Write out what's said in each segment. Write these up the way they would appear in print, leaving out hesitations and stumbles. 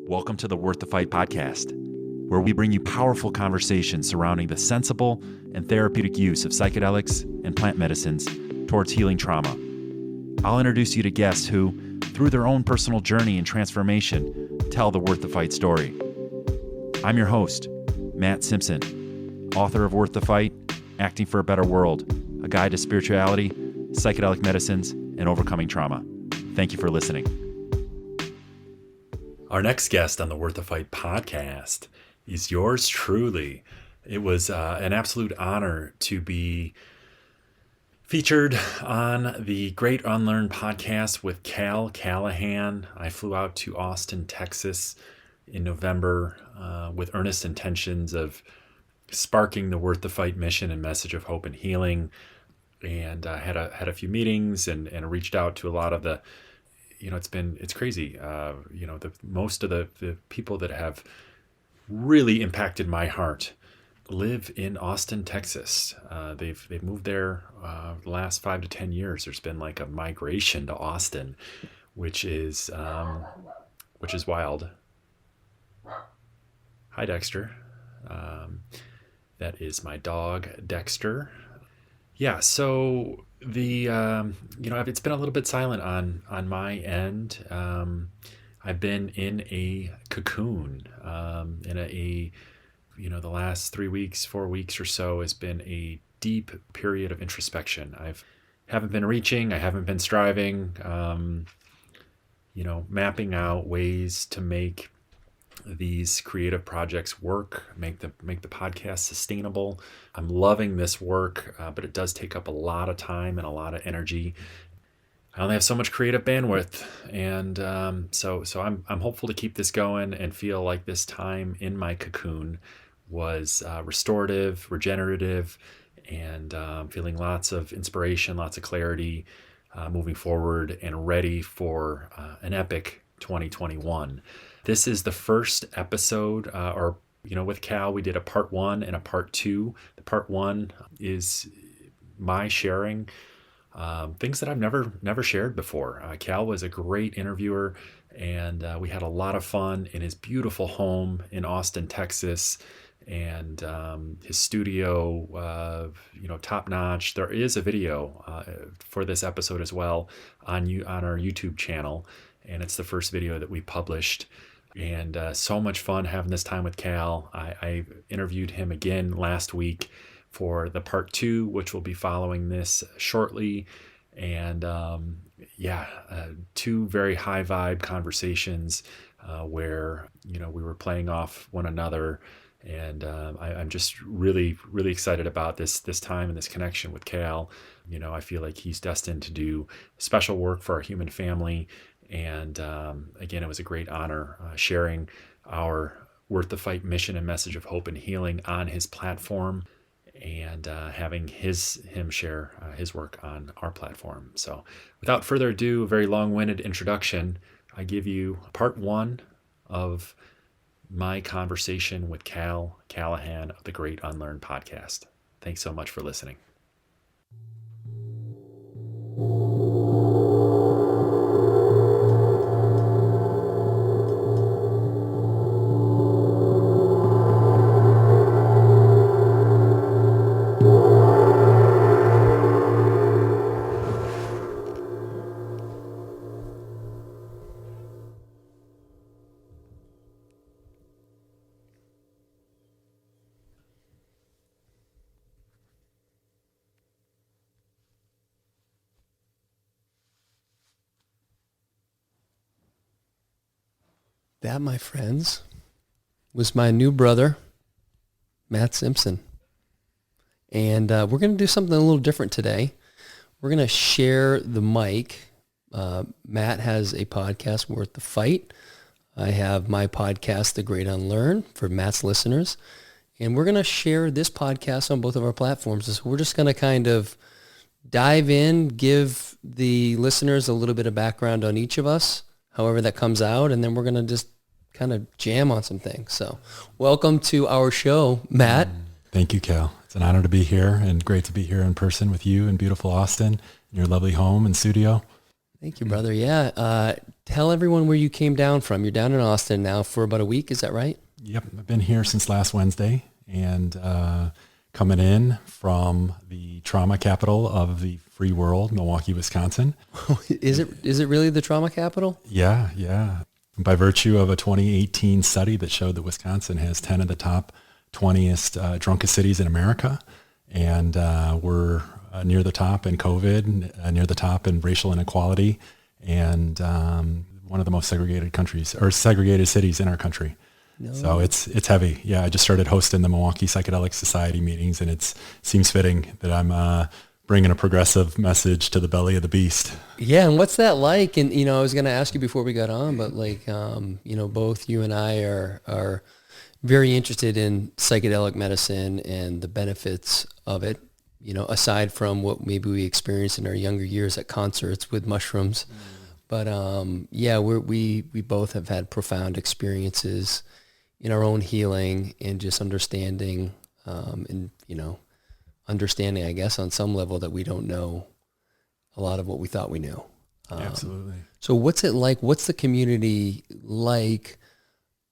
Welcome to the Worth the Fight podcast, where we bring you powerful conversations surrounding the sensible and therapeutic use of psychedelics and plant medicines towards healing trauma. I'll introduce you to guests who, through their own personal journey and transformation, tell the Worth the Fight story. I'm your host, Matt Simpson, author of Worth the Fight, Acting for a Better World, a guide to spirituality, psychedelic medicines, and overcoming trauma. Thank you for listening. Our next guest on the Worth the Fight podcast is yours truly. It was an absolute honor to be featured on the Great Unlearn Podcast with Cal Callahan. I flew out to Austin, Texas in November with earnest intentions of sparking the Worth the Fight mission and message of hope and healing. And I had a few meetings and reached out to a lot of the, it's crazy. Most of the people that have really impacted my heart live in Austin, Texas. They've moved there the last 5 to 10 years. There's been like a migration to Austin, which is wild. Hi, Dexter. That is my dog, Dexter. Yeah, so it's been a little bit silent on my end. I've been in a cocoon. The last 3 weeks, 4 weeks or so has been a deep period of introspection. Haven't been reaching, I haven't been striving, mapping out ways to make these creative projects work, make the podcast sustainable. I'm loving this work, but it does take up a lot of time and a lot of energy. I only have so much creative bandwidth, and so I'm hopeful to keep this going and feel like this time in my cocoon was restorative, regenerative, and feeling lots of inspiration, lots of clarity, moving forward and ready for an epic 2021. This is the first episode, with Cal, we did a part 1 and a part 2. The part 1 is my sharing things that I've never shared before. Cal was a great interviewer, and we had a lot of fun in his beautiful home in Austin, Texas, and his studio, top notch. There is a video for this episode as well on our YouTube channel, and it's the first video that we published. And so much fun having this time with Cal. I interviewed him again last week for the part 2, which will be following this shortly. And 2 very high vibe conversations where, we were playing off one another. And I'm just really, really excited about this time and this connection with Cal. I feel like he's destined to do special work for our human family. And again, it was a great honor sharing our Worth the Fight mission and message of hope and healing on his platform, and having him share his work on our platform. So without further ado, a very long-winded introduction, I give you part 1 of my conversation with Cal Callahan of the Great Unlearn Podcast. Thanks so much for listening. That, my friends, was my new brother, Matt Simpson. And we're going to do something a little different today. We're going to share the mic. Matt has a podcast, Worth the Fight. I have my podcast, The Great Unlearn, for Matt's listeners. And we're going to share this podcast on both of our platforms. So we're just going to kind of dive in, give the listeners a little bit of background on each of us, however that comes out, and then we're going to just kind of jam on some things. So welcome to our show, Matt. Thank you, Cal. It's an honor to be here, and great to be here in person with you in beautiful Austin, in your lovely home and studio. Thank you, brother. Yeah. Tell everyone where you came down from. You're down in Austin now for about a week. Is that right? Yep, I've been here since last Wednesday, and coming in from the trauma capital of the free world, Milwaukee, Wisconsin. Is it really the trauma capital? Yeah. By virtue of a 2018 study that showed that Wisconsin has 10 of the top 20th drunkest cities in America, and we're near the top in COVID, near the top in racial inequality, and one of the most segregated cities in our country. No. So it's heavy. Yeah, I just started hosting the Milwaukee Psychedelic Society meetings, and it seems fitting that I'm bringing a progressive message to the belly of the beast. Yeah, and what's that like? And I was going to ask you before we got on, but like both you and I are very interested in psychedelic medicine and the benefits of it. Aside from what maybe we experienced in our younger years at concerts with mushrooms, but we both have had profound experiences in our own healing and just understanding, understanding, I guess, on some level that we don't know a lot of what we thought we knew. Absolutely. So what's it like? What's the community like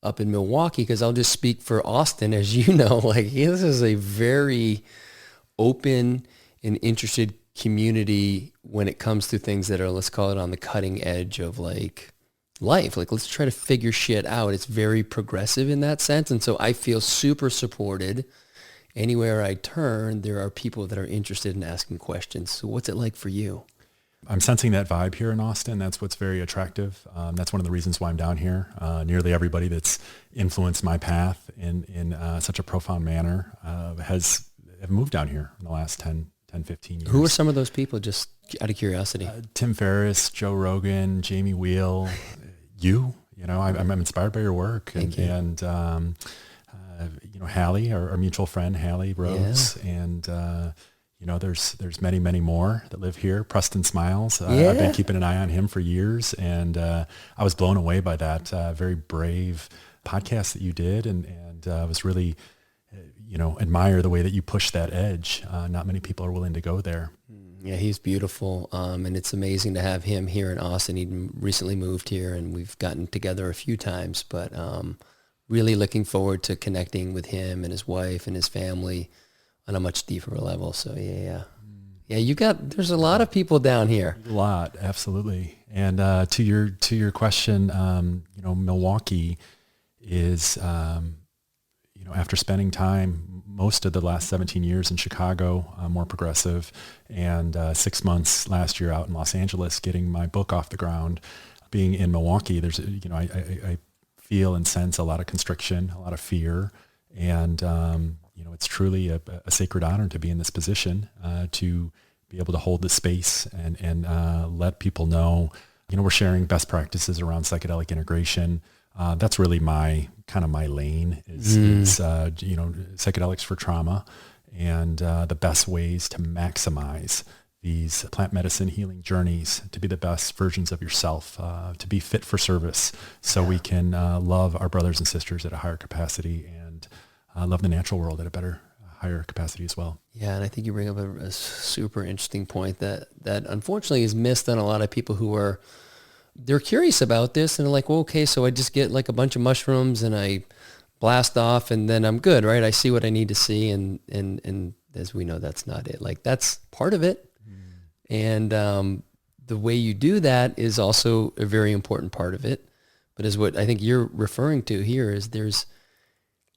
up in Milwaukee? Because I'll just speak for Austin, as you know, like this is a very open and interested community when it comes to things that are, let's call it, on the cutting edge of like life. Like, let's try to figure shit out. It's very progressive in that sense. And so I feel super supported. Anywhere I turn, there are people that are interested in asking questions. So what's it like for you? I'm sensing that vibe here in Austin. That's what's very attractive. That's one of the reasons why I'm down here. Nearly everybody that's influenced my path in such a profound manner have moved down here in the last 10, 15 years. Who are some of those people, just out of curiosity? Tim Ferriss, Joe Rogan, Jamie Wheel, I'm inspired by your work. And Hallie, our mutual friend, Hallie Rose. Yeah. And, there's many, many more that live here. Preston Smiles. I've been keeping an eye on him for years. And I was blown away by that very brave podcast that you did. And I was really, admire the way that you push that edge. Not many people are willing to go there. Yeah, he's beautiful. And it's amazing to have him here in Austin. He recently moved here and we've gotten together a few times, but really looking forward to connecting with him and his wife and his family on a much deeper level. So yeah, there's a lot of people down here. A lot, absolutely. And to your question, Milwaukee is, after spending time most of the last 17 years in Chicago, more progressive, and 6 months last year out in Los Angeles, getting my book off the ground, being in Milwaukee, there's, I feel and sense a lot of constriction, a lot of fear, and it's truly a sacred honor to be in this position, to be able to hold the space and let people know, we're sharing best practices around psychedelic integration. That's really my lane is psychedelics for trauma, and the best ways to maximize these plant medicine healing journeys to be the best versions of yourself, to be fit for service, so we can love our brothers and sisters at a higher capacity and love the natural world at a higher capacity as well. Yeah, and I think you bring up a super interesting point that unfortunately is missed on a lot of people who they're curious about this and they're like, well, okay, so I just get like a bunch of mushrooms and I blast off and then I'm good, right? I see what I need to see, and as we know, that's not it. Like, that's part of it. And the way you do that is also a very important part of it. But as what I think you're referring to here is there's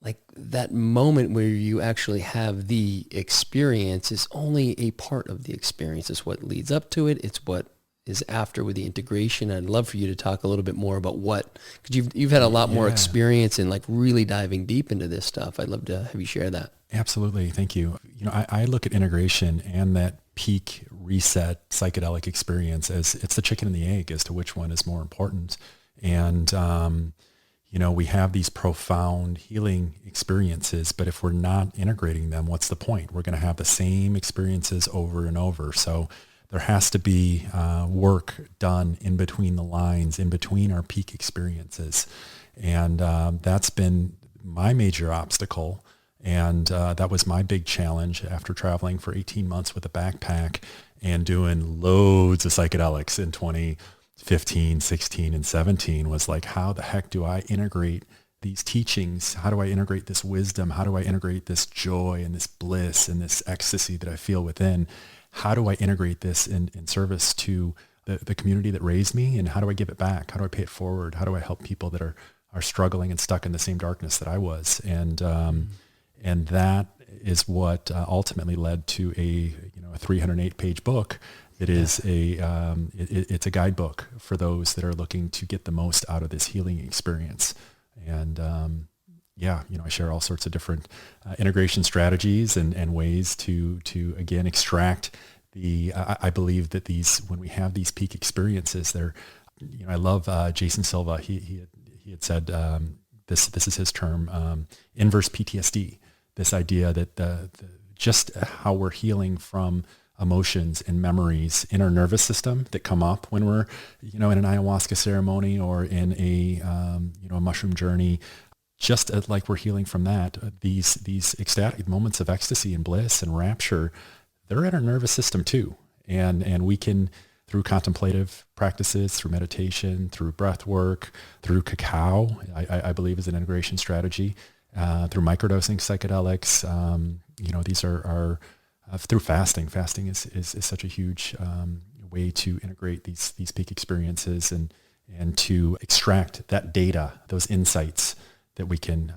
like that moment where you actually have the experience is only a part of the experience. It's what leads up to it. It's what is after with the integration. I'd love for you to talk a little bit more about because you've had a lot more experience in like really diving deep into this stuff. I'd love to have you share that. Absolutely. Thank you. I look at integration and that peak reset psychedelic experience as it's the chicken and the egg as to which one is more important. And, we have these profound healing experiences, but if we're not integrating them, what's the point? We're going to have the same experiences over and over. So there has to be work done in between the lines, in between our peak experiences. And that's been my major obstacle. And that was my big challenge after traveling for 18 months with a backpack and doing loads of psychedelics in 2015, 16, and 17 was like, how the heck do I integrate these teachings? How do I integrate this wisdom? How do I integrate this joy and this bliss and this ecstasy that I feel within? How do I integrate this in service to the community that raised me? And how do I give it back? How do I pay it forward? How do I help people that are struggling and stuck in the same darkness that I was? And that is what ultimately led to a 308-page book that is it's a guidebook for those that are looking to get the most out of this healing experience. And I share all sorts of different integration strategies and ways to again extract I believe that when we have these peak experiences, I love Jason Silva. He had said this is his term, inverse PTSD. This idea that just how we're healing from emotions and memories in our nervous system that come up when we're, in an ayahuasca ceremony or in a mushroom journey, just like we're healing from that, these ecstatic moments of ecstasy and bliss and rapture, they're in our nervous system too. And we can, through contemplative practices, through meditation, through breath work, through cacao, I believe is an integration strategy, through microdosing psychedelics. These are through fasting. Fasting is such a huge way to integrate these peak experiences and to extract that data, those insights that we can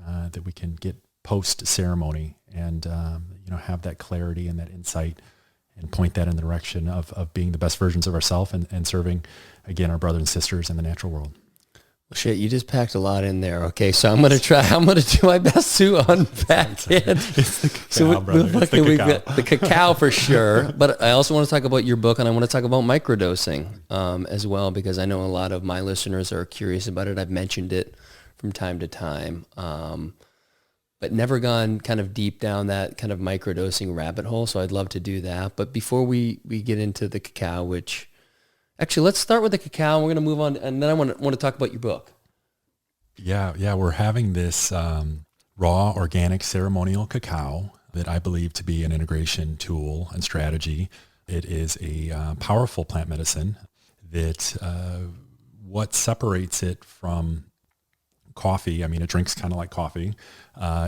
get post ceremony, and have that clarity and that insight, and point that in the direction of being the best versions of ourselves and serving, again, our brothers and sisters in the natural world. Well, shit, you just packed a lot in there. Okay, so I'm going to do my best to unpack it. It's the cacao, So brother. we've got the cacao for sure, but I also want to talk about your book, and I want to talk about microdosing as well, because I know a lot of my listeners are curious about it. I've mentioned it from time to time, but never gone kind of deep down that kind of microdosing rabbit hole, so I'd love to do that. But before we get into the cacao, which... Actually, let's start with the cacao, and we're going to move on, and then I want to talk about your book. Yeah, we're having this raw, organic, ceremonial cacao that I believe to be an integration tool and strategy. It is a powerful plant medicine that what separates it from coffee, I mean, it drinks kind of like coffee,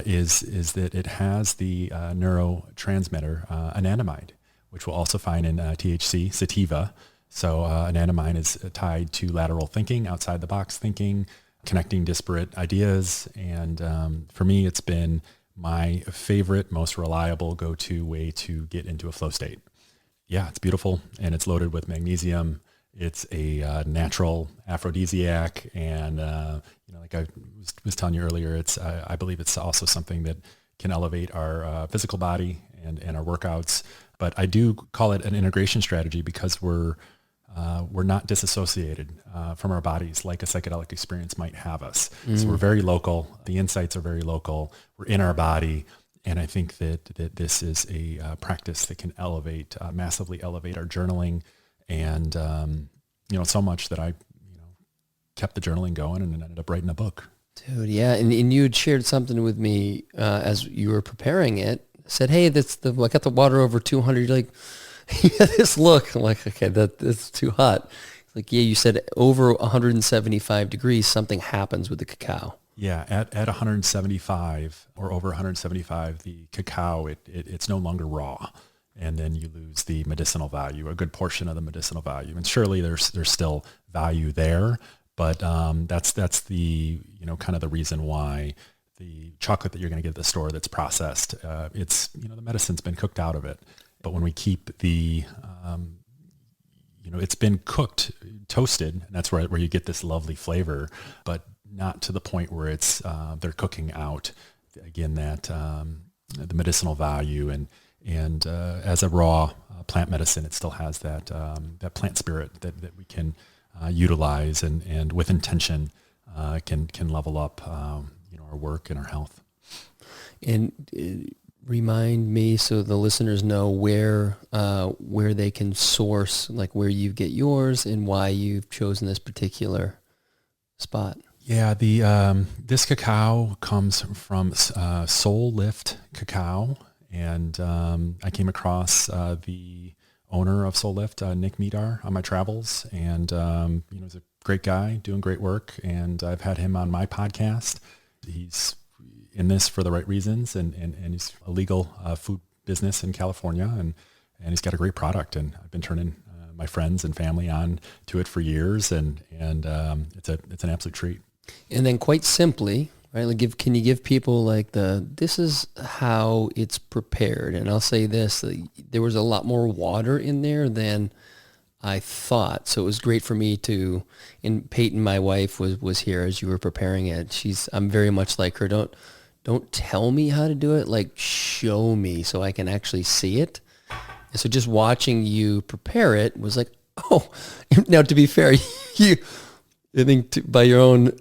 is that it has the neurotransmitter anandamide, which we'll also find in THC, sativa. So anandamide is tied to lateral thinking, outside the box thinking, connecting disparate ideas. And for me, it's been my favorite, most reliable go-to way to get into a flow state. Yeah, it's beautiful, and it's loaded with magnesium. It's a natural aphrodisiac, and like I was telling you earlier, I believe it's also something that can elevate our physical body and our workouts. But I do call it an integration strategy because we're not disassociated from our bodies like a psychedelic experience might have us. So we're very local. The insights are very local. We're in our body. And I think that this is a practice that can massively elevate our journaling. And, so much that I, kept the journaling going and ended up writing a book. Dude, yeah. And you had shared something with me as you were preparing it. Said, hey, I got the water over 200. You're like, yeah, this look. I'm like, okay, that's too hot. Like, yeah, you said over 175 degrees, something happens with the cacao. Yeah, at 175 or over 175, the cacao, it's no longer raw. And then you lose the medicinal value, a good portion of the medicinal value. And surely there's still value there, but that's the, kind of the reason why the chocolate that you're going to get at the store that's processed, it's, the medicine's been cooked out of it. But when we keep the, it's been cooked, toasted, and that's where you get this lovely flavor, but not to the point where it's they're cooking out, again, that the medicinal value. And as a raw plant medicine, it still has that plant spirit that we can utilize and with intention can level up our work and our health. And remind me, so the listeners know where they can source, like where you get yours and why you've chosen this particular spot. Yeah, this cacao comes from Soul Lift Cacao, and I came across the owner of Soul Lift, Nick Medar, on my travels. And, he's a great guy doing great work. And I've had him on my podcast. He's in this for the right reasons. And he's a legal food business in California. And he's got a great product. And I've been turning my friends and family on to it for years. And it's an absolute treat. And then quite simply, right, like can you give people like this is how it's prepared? And I'll say this, there was a lot more water in there than I thought. So it was great for me and Peyton, my wife, was here as you were preparing it. I'm very much like her. Don't tell me how to do it, like show me so I can actually see it. And so just watching you prepare it was like, oh, now to be fair, I think by your own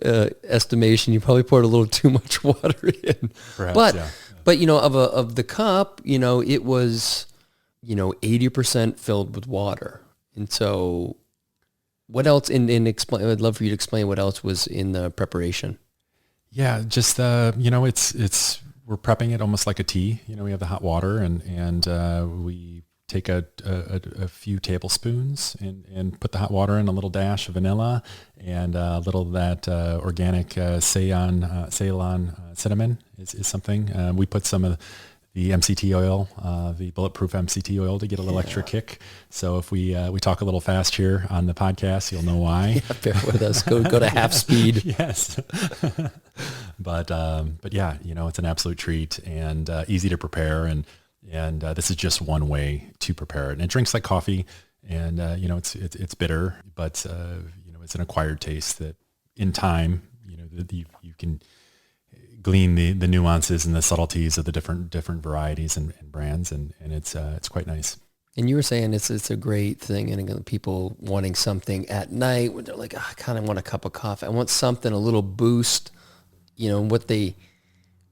estimation, you probably poured a little too much water in. Perhaps, but of the cup, it was 80% filled with water. And so, what else? Explain. I'd love for you to explain what else was in the preparation. Yeah, just it's we're prepping it almost like a tea. We have the hot water and we take a few tablespoons and put the hot water in, a little dash of vanilla and a little of that organic Ceylon cinnamon is something. We put some of the MCT oil, the bulletproof MCT oil, to get a little extra kick. So if we talk a little fast here on the podcast, you'll know why. Yeah, bear with us. Go to half speed. Yes. But yeah, it's an absolute treat and easy to prepare. And this is just one way to prepare it. And it drinks like coffee, and it's bitter, but it's an acquired taste that in time, you can glean the nuances and the subtleties of the different varieties and brands, and it's quite nice. And you were saying it's a great thing, and again, people wanting something at night when they're like, I kind of want a cup of coffee. I want something, a little boost. What they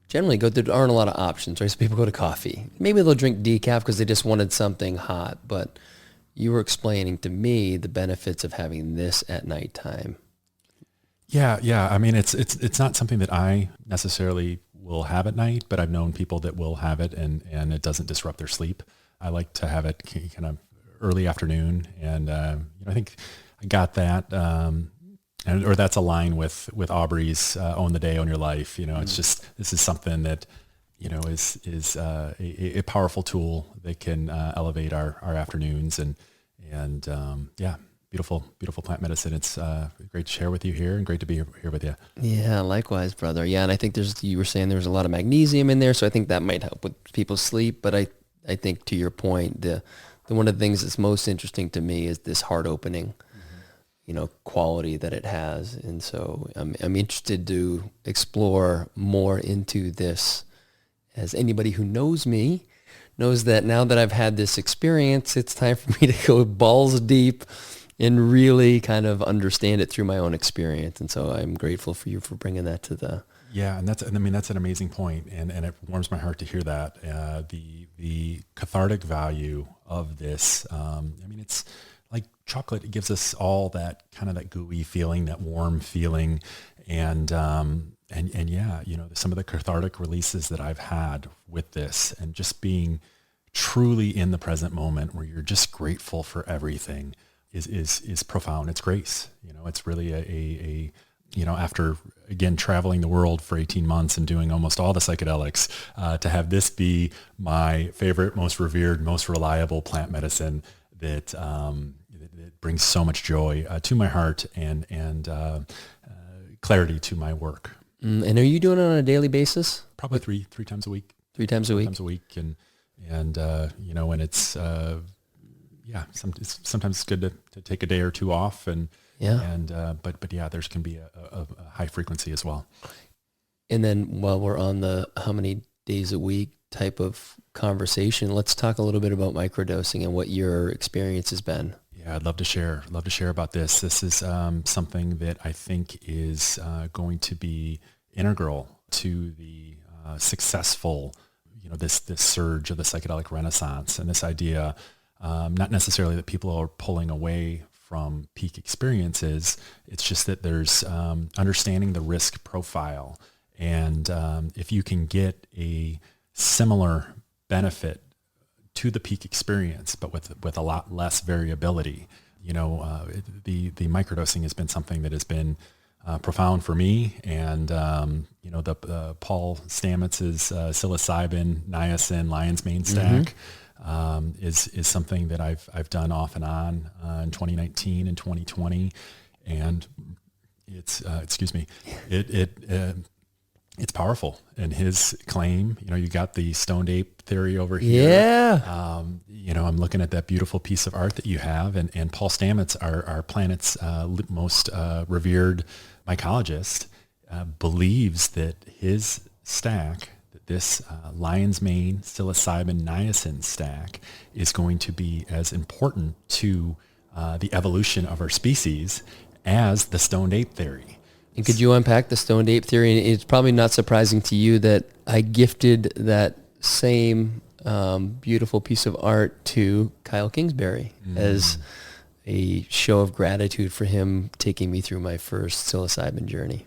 generally go, there aren't a lot of options, right? So people go to coffee. Maybe they'll drink decaf because they just wanted something hot. But you were explaining to me the benefits of having this at nighttime. Yeah. I mean, it's not something that I necessarily will have at night, but I've known people that will have it and it doesn't disrupt their sleep. I like to have it kind of early afternoon. And, I think I got that, or that's aligned with Aubrey's own the day, own your life. It's just, this is something that, is a powerful tool that can elevate our afternoons and beautiful plant medicine. It's great to share with you here and great to be here with you. Yeah, likewise, brother. Yeah, and I think you were saying there was a lot of magnesium in there, so I think that might help with people's sleep. But I think to your point, the one of the things that's most interesting to me is this heart opening, quality that it has. And so I'm interested to explore more into this. As anybody who knows me knows that now that I've had this experience, it's time for me to go balls deep and really kind of understand it through my own experience. And so I'm grateful for you for bringing that to the... Yeah. And that's an amazing point. And it warms my heart to hear that. The cathartic value of this, it's like chocolate. It gives us all that kind of that gooey feeling, that warm feeling. And yeah, some of the cathartic releases that I've had with this and just being truly in the present moment where you're just grateful for everything is profound. It's grace. It's really a after again, traveling the world for 18 months and doing almost all the psychedelics, to have this be my favorite, most revered, most reliable plant medicine that brings so much joy to my heart and clarity to my work. And are you doing it on a daily basis? Probably three times a week. 3 times a week. 3 times a week, and it's sometimes it's good to take a day or two off, but yeah, there's can be a high frequency as well. And then while we're on the how many days a week type of conversation, let's talk a little bit about microdosing and what your experience has been. Yeah, I'd love to share about this. This is something that I think is going to be integral to the successful, this surge of the psychedelic renaissance, and this idea, not necessarily that people are pulling away from peak experiences. It's just that there's understanding the risk profile, and if you can get a similar benefit to the peak experience, but with a lot less variability. The microdosing has been something that has been profound for me, and the Paul Stamets's psilocybin, niacin, lion's mane stack is something that I've done off and on in 2019 and 2020, and it's it's powerful. And his claim, you got the Stoned Ape Theory over here. Yeah. I'm looking at that beautiful piece of art that you have, and Paul Stamets, our planet's most revered mycologist, believes that his stack, this lion's mane psilocybin niacin stack, is going to be as important to the evolution of our species as the Stoned Ape Theory. And could you unpack the Stoned Ape Theory? And it's probably not surprising to you that I gifted that same beautiful piece of art to Kyle Kingsbury as a show of gratitude for him taking me through my first psilocybin journey.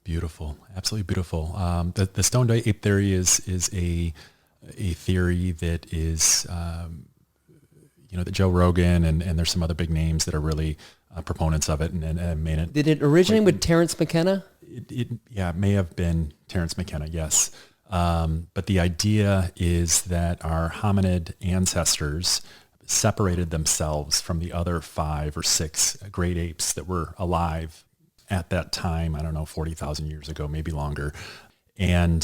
Beautiful, absolutely beautiful. The Stoned Ape Theory is a theory that is, that Joe Rogan and there's some other big names that are really proponents of it and made it. Did it originate with Terence McKenna? It may have been Terence McKenna, yes. But the idea is that our hominid ancestors separated themselves from the other 5 or 6 great apes that were alive at that time, 40,000 years ago, maybe longer. And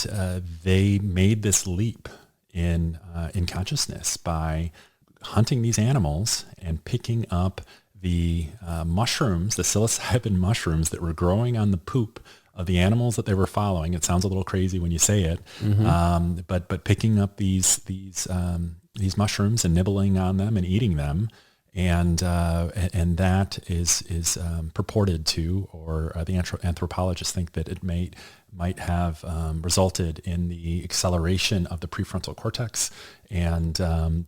they made this leap in consciousness by hunting these animals and picking up the mushrooms, the psilocybin mushrooms that were growing on the poop of the animals that they were following. It sounds a little crazy when you say it, but picking up these mushrooms and nibbling on them and eating them, and that is purported to, or the anthropologists think that it might have resulted in the acceleration of the prefrontal cortex and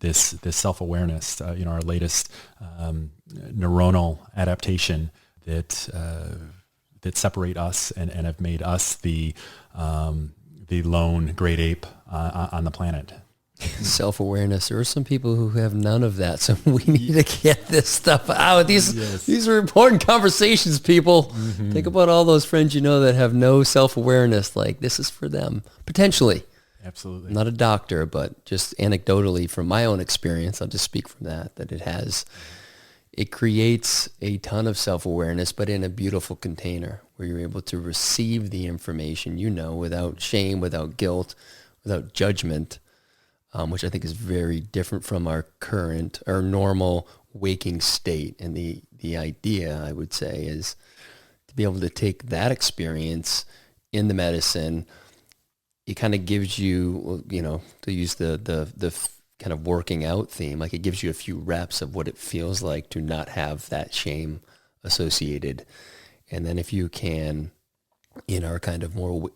this self-awareness. Our latest neuronal adaptation that separate us and have made us the lone great ape on the planet. Self-awareness. There are some people who have none of that, so we need to get this stuff out. These are important conversations, people. Think about all those friends that have no self-awareness. Like, this is for them, potentially. Absolutely. I'm not a doctor, but just anecdotally from my own experience, I'll just speak from that it creates a ton of self-awareness, but in a beautiful container where you're able to receive the information, without shame, without guilt, without judgment, which I think is very different from our normal waking state. And the idea, I would say, is to be able to take that experience in the medicine. It kind of gives you, to use the kind of working out theme, like it gives you a few reps of what it feels like to not have that shame associated. And then if you can, in our kind of more,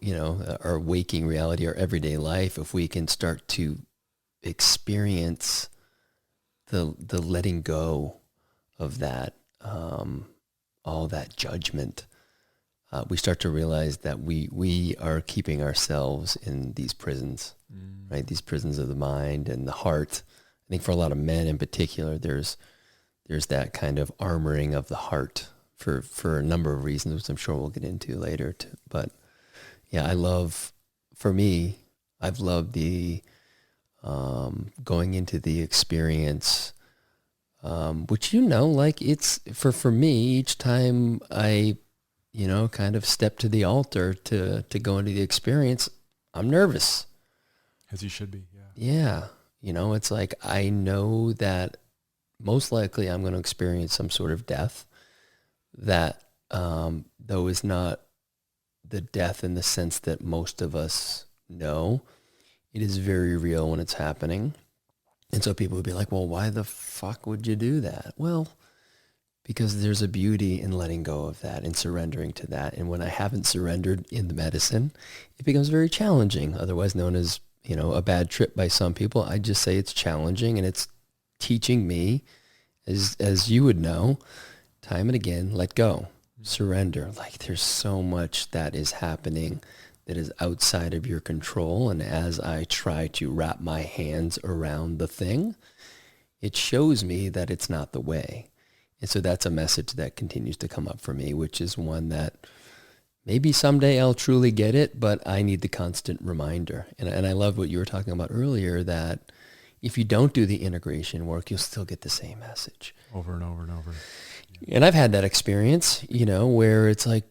our waking reality, our everyday life, if we can start to experience the letting go of that, all that judgment, we start to realize that we are keeping ourselves in these prisons, right? These prisons of the mind and the heart. I think for a lot of men in particular, there's that kind of armoring of the heart for a number of reasons, which I'm sure we'll get into later. But yeah, I've loved the going into the experience, which it's for me, each time I kind of step to the altar to go into the experience, I'm nervous. As you should be, yeah. Yeah. It's like, I know that most likely I'm going to experience some sort of death that, though is not the death in the sense that most of us know. It is very real when it's happening. And so people would be like, well, why the fuck would you do that? Well, because there's a beauty in letting go of that and surrendering to that. And when I haven't surrendered in the medicine, it becomes very challenging, otherwise known as, a bad trip by some people. I just say it's challenging, and it's teaching me, as you would know, time and again, let go, surrender. Like, there's so much that is happening that is outside of your control. And as I try to wrap my hands around the thing, it shows me that it's not the way. And so that's a message that continues to come up for me, which is one that maybe someday I'll truly get it, but I need the constant reminder. And I love what you were talking about earlier, that if you don't do the integration work, you'll still get the same message. Over and over and over. And I've had that experience, where it's like,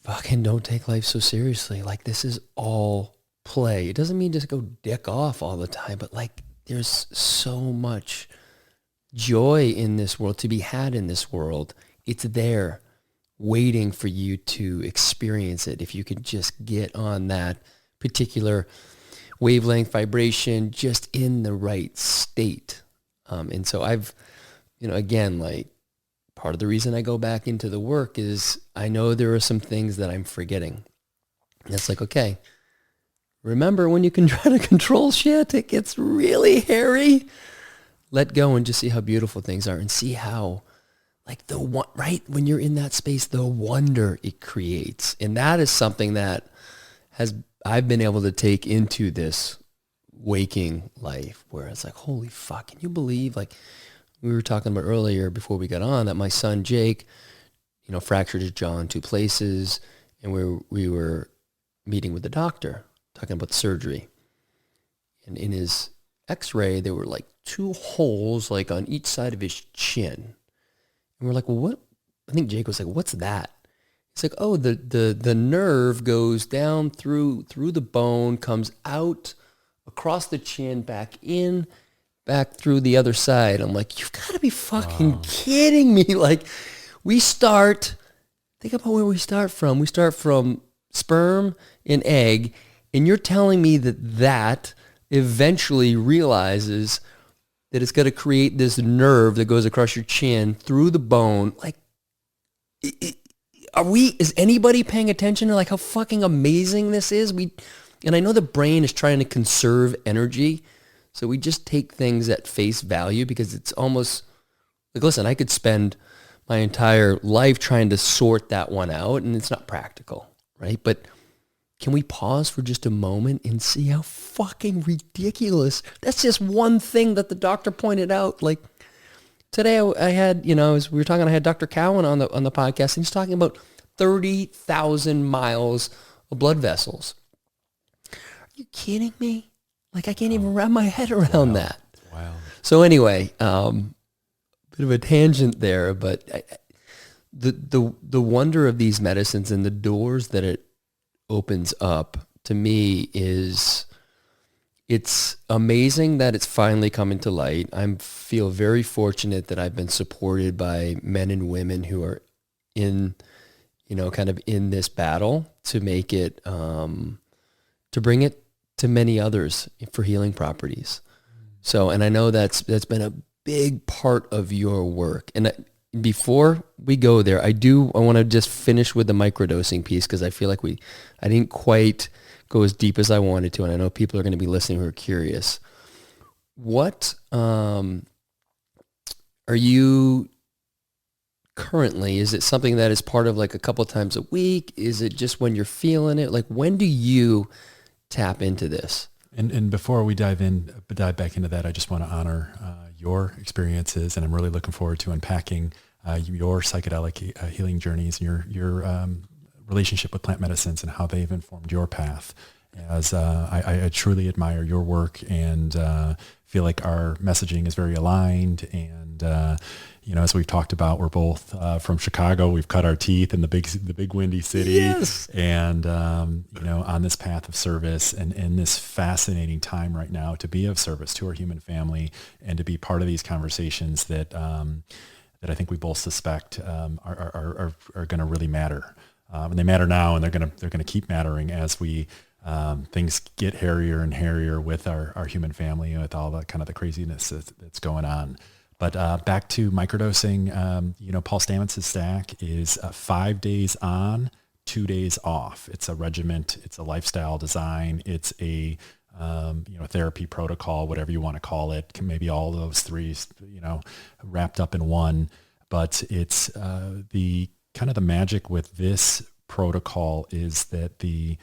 fucking don't take life so seriously. Like, this is all play. It doesn't mean just go dick off all the time, but like, there's so much joy in this world to be had in this world. It's there waiting for you to experience it. If you could just get on that particular wavelength, vibration, just in the right state. And so I've, again, like, part of the reason I go back into the work is I know there are some things that I'm forgetting. And it's like, okay, remember when you can try to control shit, it gets really hairy. Let go and just see how beautiful things are, and see how, like, right when you're in that space, the wonder it creates. And that is something that I've been able to take into this waking life, where it's like, holy fuck, can you believe, like, we were talking about earlier before we got on, that my son Jake, fractured his jaw in 2 places, and we were meeting with the doctor, talking about the surgery. And in his x-ray, there were like 2 holes, like on each side of his chin. And we're like, well, what? I think Jake was like, what's that? He's like, oh, the nerve goes down through the bone, comes out across the chin, back through the other side. I'm like, you've got to be fucking kidding me. Like, think about where we start from. We start from sperm and egg, and you're telling me that eventually realizes that it's got to create this nerve that goes across your chin through the bone. Like, is anybody paying attention to like how fucking amazing this is? And I know the brain is trying to conserve energy, so we just take things at face value, because it's almost like, listen, I could spend my entire life trying to sort that one out, and it's not practical, right? But can we pause for just a moment and see how fucking ridiculous? That's just one thing that the doctor pointed out. Like, today I had, as we were talking, I had Dr. Cowan on the podcast, and he's talking about 30,000 miles of blood vessels. Are you kidding me? Like, I can't even wrap my head around that. Wow. So anyway, bit of a tangent there, but the wonder of these medicines and the doors that it opens up, to me, it's amazing that it's finally coming to light. I feel very fortunate that I've been supported by men and women who are in, kind of in this battle to make it, to bring it to many others for healing properties. So, and I know that's been a big part of your work. And before we go there, I want to just finish with the microdosing piece, because I feel like I didn't quite go as deep as I wanted to, and I know people are going to be listening who are curious. What are you currently? Is it something that is part of like a couple times a week? Is it just when you're feeling it? Like, when do you tap into this? And before we dive back into that, I just want to honor your experiences, and I'm really looking forward to unpacking your psychedelic healing journeys, and your relationship with plant medicines, and how they've informed your path. As I truly admire your work, and feel like our messaging is very aligned. And as we've talked about, we're both from Chicago. We've cut our teeth in the big windy city. Yes. And on this path of service, and in this fascinating time right now, to be of service to our human family, and to be part of these conversations that I think we both suspect are going to really matter. And they matter now, and they're going to keep mattering as we things get hairier and hairier with our human family, with all the kind of the craziness that's going on. But back to microdosing, Paul Stamets' stack is 5 days on, 2 days off. It's a regiment. It's a lifestyle design. It's a therapy protocol, whatever you want to call it. Maybe all those three, wrapped up in one. But it's the kind of the magic with this protocol is that the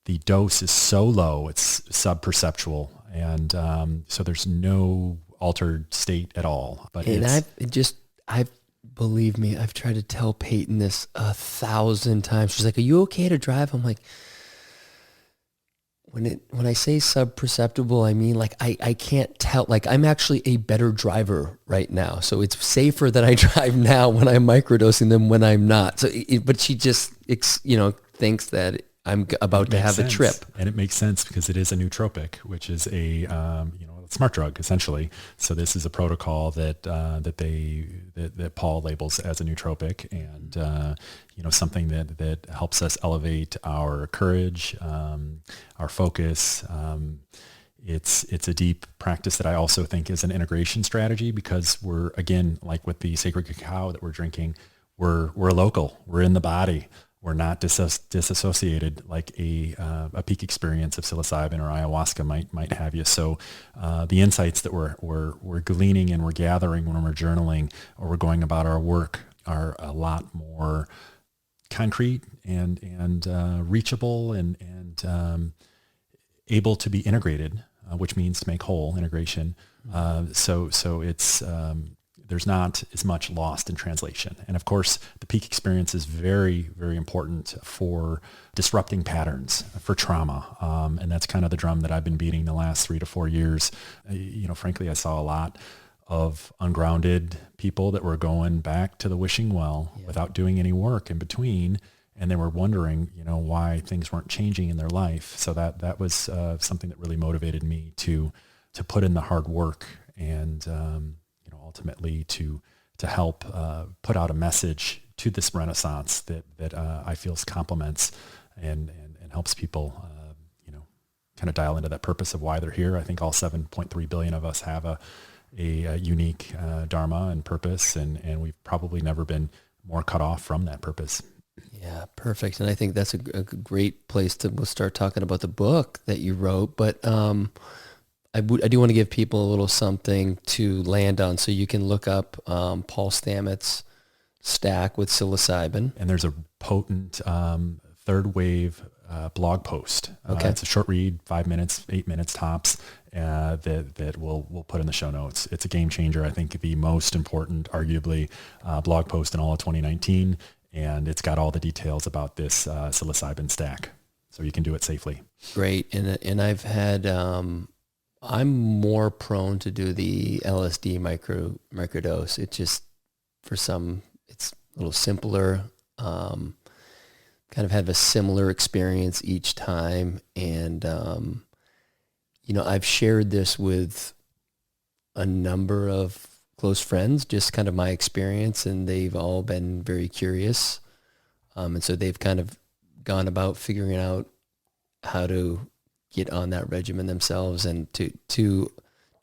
the dose is so low, it's sub-perceptual. And so there's no altered state at all. But believe me, I've tried to tell Peyton this 1,000 times. She's like, "Are you okay to drive?" I'm like, when I say sub-perceptible, I mean like I can't tell. Like I'm actually a better driver right now, so it's safer that I drive now when I'm microdosing than when I'm not. So, but she just thinks that I'm about to have a trip, and it makes sense because it is a nootropic, which is a smart drug essentially. So this is a protocol that Paul labels as a nootropic, and something that helps us elevate our courage, our focus. It's a deep practice that I also think is an integration strategy, because we're, again, like with the sacred cacao that we're drinking, we're local, we're in the body. We're not disassociated like a peak experience of psilocybin or ayahuasca might have you. So the insights that we're gleaning and we're gathering when we're journaling or we're going about our work are a lot more concrete and reachable and able to be integrated, which means to make whole, integration. So it's there's not as much lost in translation. And of course, the peak experience is very, very important for disrupting patterns, for trauma. And that's kind of the drum that I've been beating the last 3 to 4 years. Frankly, I saw a lot of ungrounded people that were going back to the wishing well without doing any work in between. And they were wondering, why things weren't changing in their life. So that was something that really motivated me to put in the hard work and, ultimately to help put out a message to this renaissance that I feel complements and helps people, kind of dial into that purpose of why they're here. I think all 7.3 billion of us have a unique dharma and purpose, and we've probably never been more cut off from that purpose. Yeah, perfect. And I think that's a great place we'll start talking about the book that you wrote. But I do want to give people a little something to land on. So you can look up Paul Stamets' stack with psilocybin. And there's a potent third wave blog post. Okay. It's a short read, 5 minutes, 8 minutes tops, that we'll put in the show notes. It's a game changer. I think the most important, arguably, blog post in all of 2019. And it's got all the details about this psilocybin stack. So you can do it safely. Great. And I've had... I'm more prone to do the LSD microdose. It just, it's a little simpler, kind of have a similar experience each time. And, I've shared this with a number of close friends, just kind of my experience, and they've all been very curious. And so they've kind of gone about figuring out how to get on that regimen themselves, and to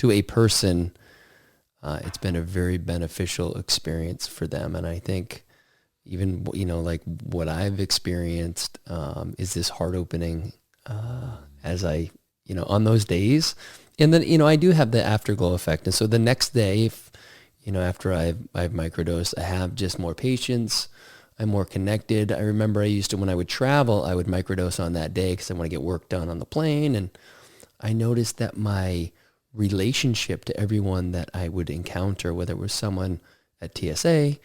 a person, it's been a very beneficial experience for them. And I think even, like what I've experienced, is this heart opening, as I, on those days. And then, I do have the afterglow effect. And so the next day, if, after I've microdosed, I have just more patience. I'm more connected. I remember I used to, when I would travel, I would microdose on that day because I want to get work done on the plane. And I noticed that my relationship to everyone that I would encounter, whether it was someone at TSA,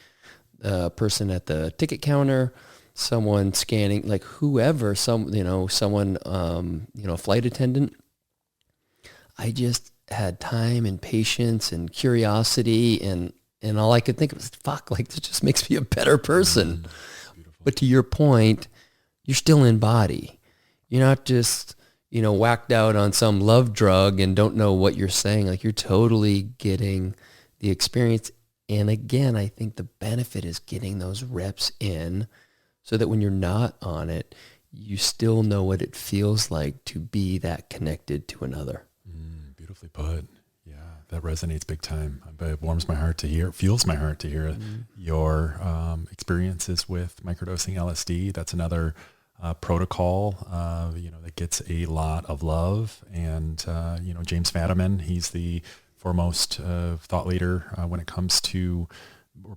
a person at the ticket counter, someone scanning, like whoever, someone, a flight attendant, I just had time and patience and curiosity, and all I could think of was, this just makes me a better person. But to your point, you're still in body. You're not just, whacked out on some love drug and don't know what you're saying. Like, you're totally getting the experience. And again, I think the benefit is getting those reps in so that when you're not on it, you still know what it feels like to be that connected to another. Beautifully put. That resonates big time. It warms my heart to hear, fuels my heart to hear your experiences with microdosing LSD. That's another protocol, that gets a lot of love. And, James Fadiman, he's the foremost thought leader when it comes to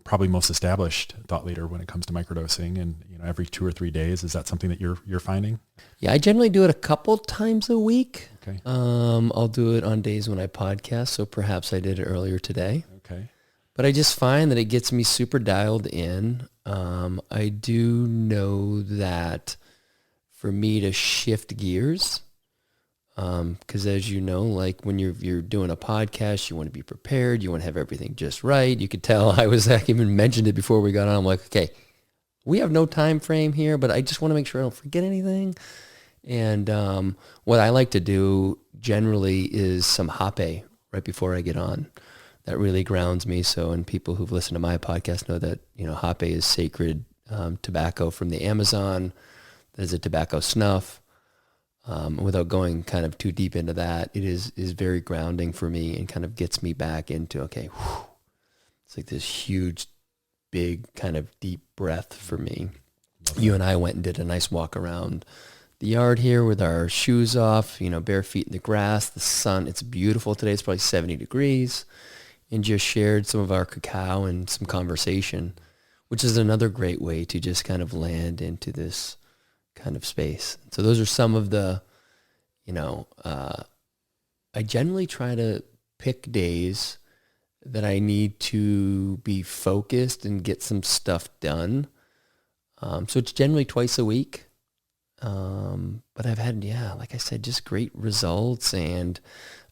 probably most established thought leader when it comes to microdosing, and every 2 or 3 days. Is that something that you're finding? Yeah, I generally do it a couple times a week. Okay. I'll do it on days when I podcast, so perhaps I did it earlier today. Okay. But I just find that it gets me super dialed in. I do know that for me to shift gears, because as you know, like when you're doing a podcast, you want to be prepared. You want to have everything just right. You could tell I even mentioned it before we got on. I'm like, okay, we have no time frame here, but I just want to make sure I don't forget anything. And what I like to do generally is some hape right before I get on. That really grounds me. So, and people who've listened to my podcast know that, hape is sacred tobacco from the Amazon. There's a tobacco snuff. Without going kind of too deep into that, it is very grounding for me and kind of gets me back into, okay, whew, it's like this huge, big kind of deep breath for me. You and I went and did a nice walk around the yard here with our shoes off, bare feet in the grass, the sun. It's beautiful today. It's probably 70 degrees, and just shared some of our cacao and some conversation, which is another great way to just kind of land into this kind of space. So those are some of the, I generally try to pick days that I need to be focused and get some stuff done. So it's generally twice a week. But I've had, like I said, just great results. And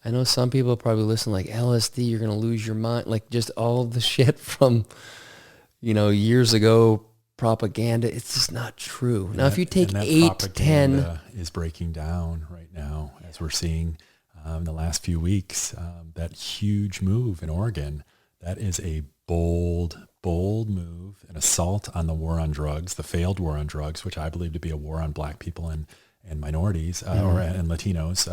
I know some people probably listen like, LSD, you're going to lose your mind. Like just all the shit from, years ago, propaganda. It's just not true. Now, if you take 8 to 10, is breaking down right now, as we're seeing in the last few weeks, that huge move in Oregon. That is a bold move, an assault on the war on drugs, the failed war on drugs, which I believe to be a war on Black people and minorities and Latinos.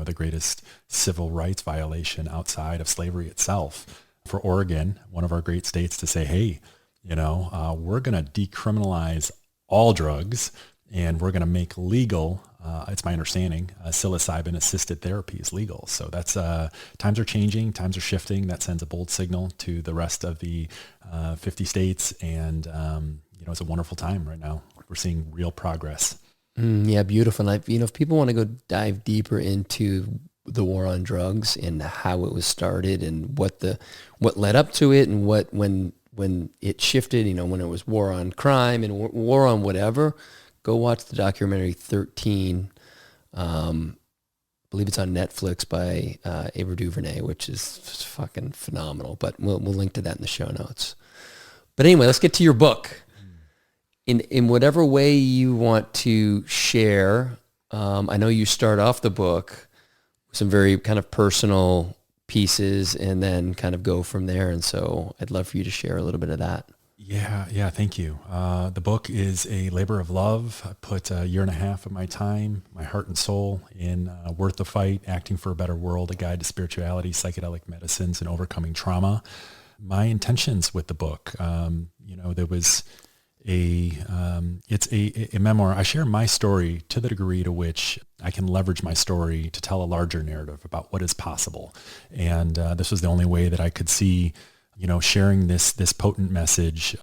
The greatest civil rights violation outside of slavery itself. For Oregon, one of our great states, to say, hey, we're going to decriminalize all drugs, and we're going to make legal, it's my understanding, psilocybin-assisted therapy is legal. So that's, times are changing, times are shifting. That sends a bold signal to the rest of the 50 states, and, it's a wonderful time right now. We're seeing real progress. Yeah, beautiful. And if people want to go dive deeper into the war on drugs and how it was started and what led up to it and when it shifted, when it was war on crime and war on whatever, go watch the documentary 13. I believe it's on Netflix by Ava DuVernay, which is fucking phenomenal. But we'll link to that in the show notes. But anyway, let's get to your book. In whatever way you want to share, I know you start off the book with some very kind of personal pieces and then kind of go from there. And so I'd love for you to share a little bit of that. Yeah. Thank you. The book is a labor of love. I put 1.5 years of my time, my heart and soul in Worth the Fight, Acting for a Better World, A Guide to Spirituality, Psychedelic Medicines, and Overcoming Trauma. My intentions with the book, there was it's a memoir. I share my story to the degree to which I can leverage my story to tell a larger narrative about what is possible. And this was the only way that I could see, sharing this potent message.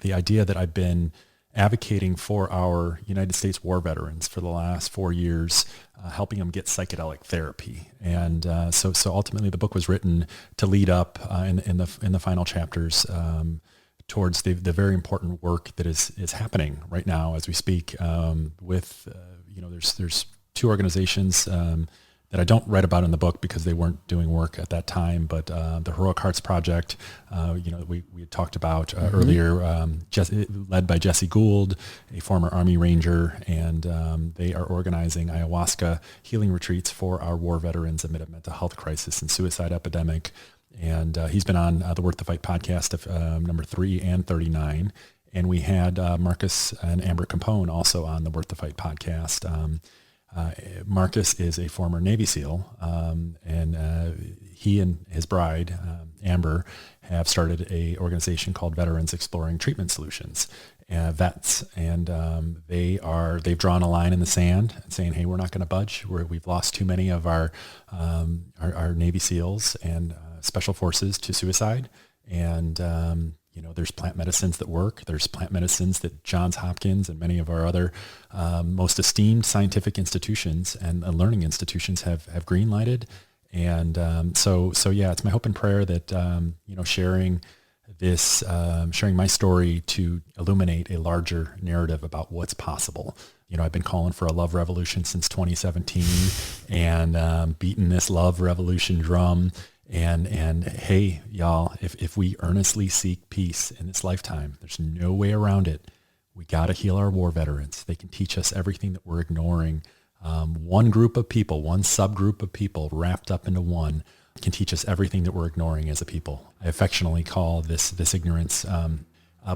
The idea that I've been advocating for our United States war veterans for the last 4 years, helping them get psychedelic therapy. And so ultimately the book was written to lead up in the final chapters towards the very important work that is happening right now as we speak with, there's 2 organizations that I don't write about in the book because they weren't doing work at that time, but the Heroic Hearts Project, we had talked about earlier, led by Jesse Gould, a former Army Ranger, and they are organizing ayahuasca healing retreats for our war veterans amid a mental health crisis and suicide epidemic. And he's been on the Worth the Fight podcast of number 3 and 39. And we had Marcus and Amber Capone also on the Worth the Fight podcast. Marcus is a former Navy SEAL, and he and his bride, Amber, have started a organization called Veterans Exploring Treatment Solutions, vets, and they've drawn a line in the sand and saying, hey, we're not going to budge. We've lost too many of our Navy SEALs and special forces to suicide, And, there's plant medicines that work. There's plant medicines that Johns Hopkins and many of our other most esteemed scientific institutions and learning institutions have green-lighted. And so yeah, it's my hope and prayer that, sharing my story to illuminate a larger narrative about what's possible. I've been calling for a love revolution since 2017 and beating this love revolution drum. And hey, y'all, if we earnestly seek peace in this lifetime, there's no way around it. We got to heal our war veterans. They can teach us everything that we're ignoring. One group of people, one subgroup of people wrapped up into one can teach us everything that we're ignoring as a people. I affectionately call this ignorance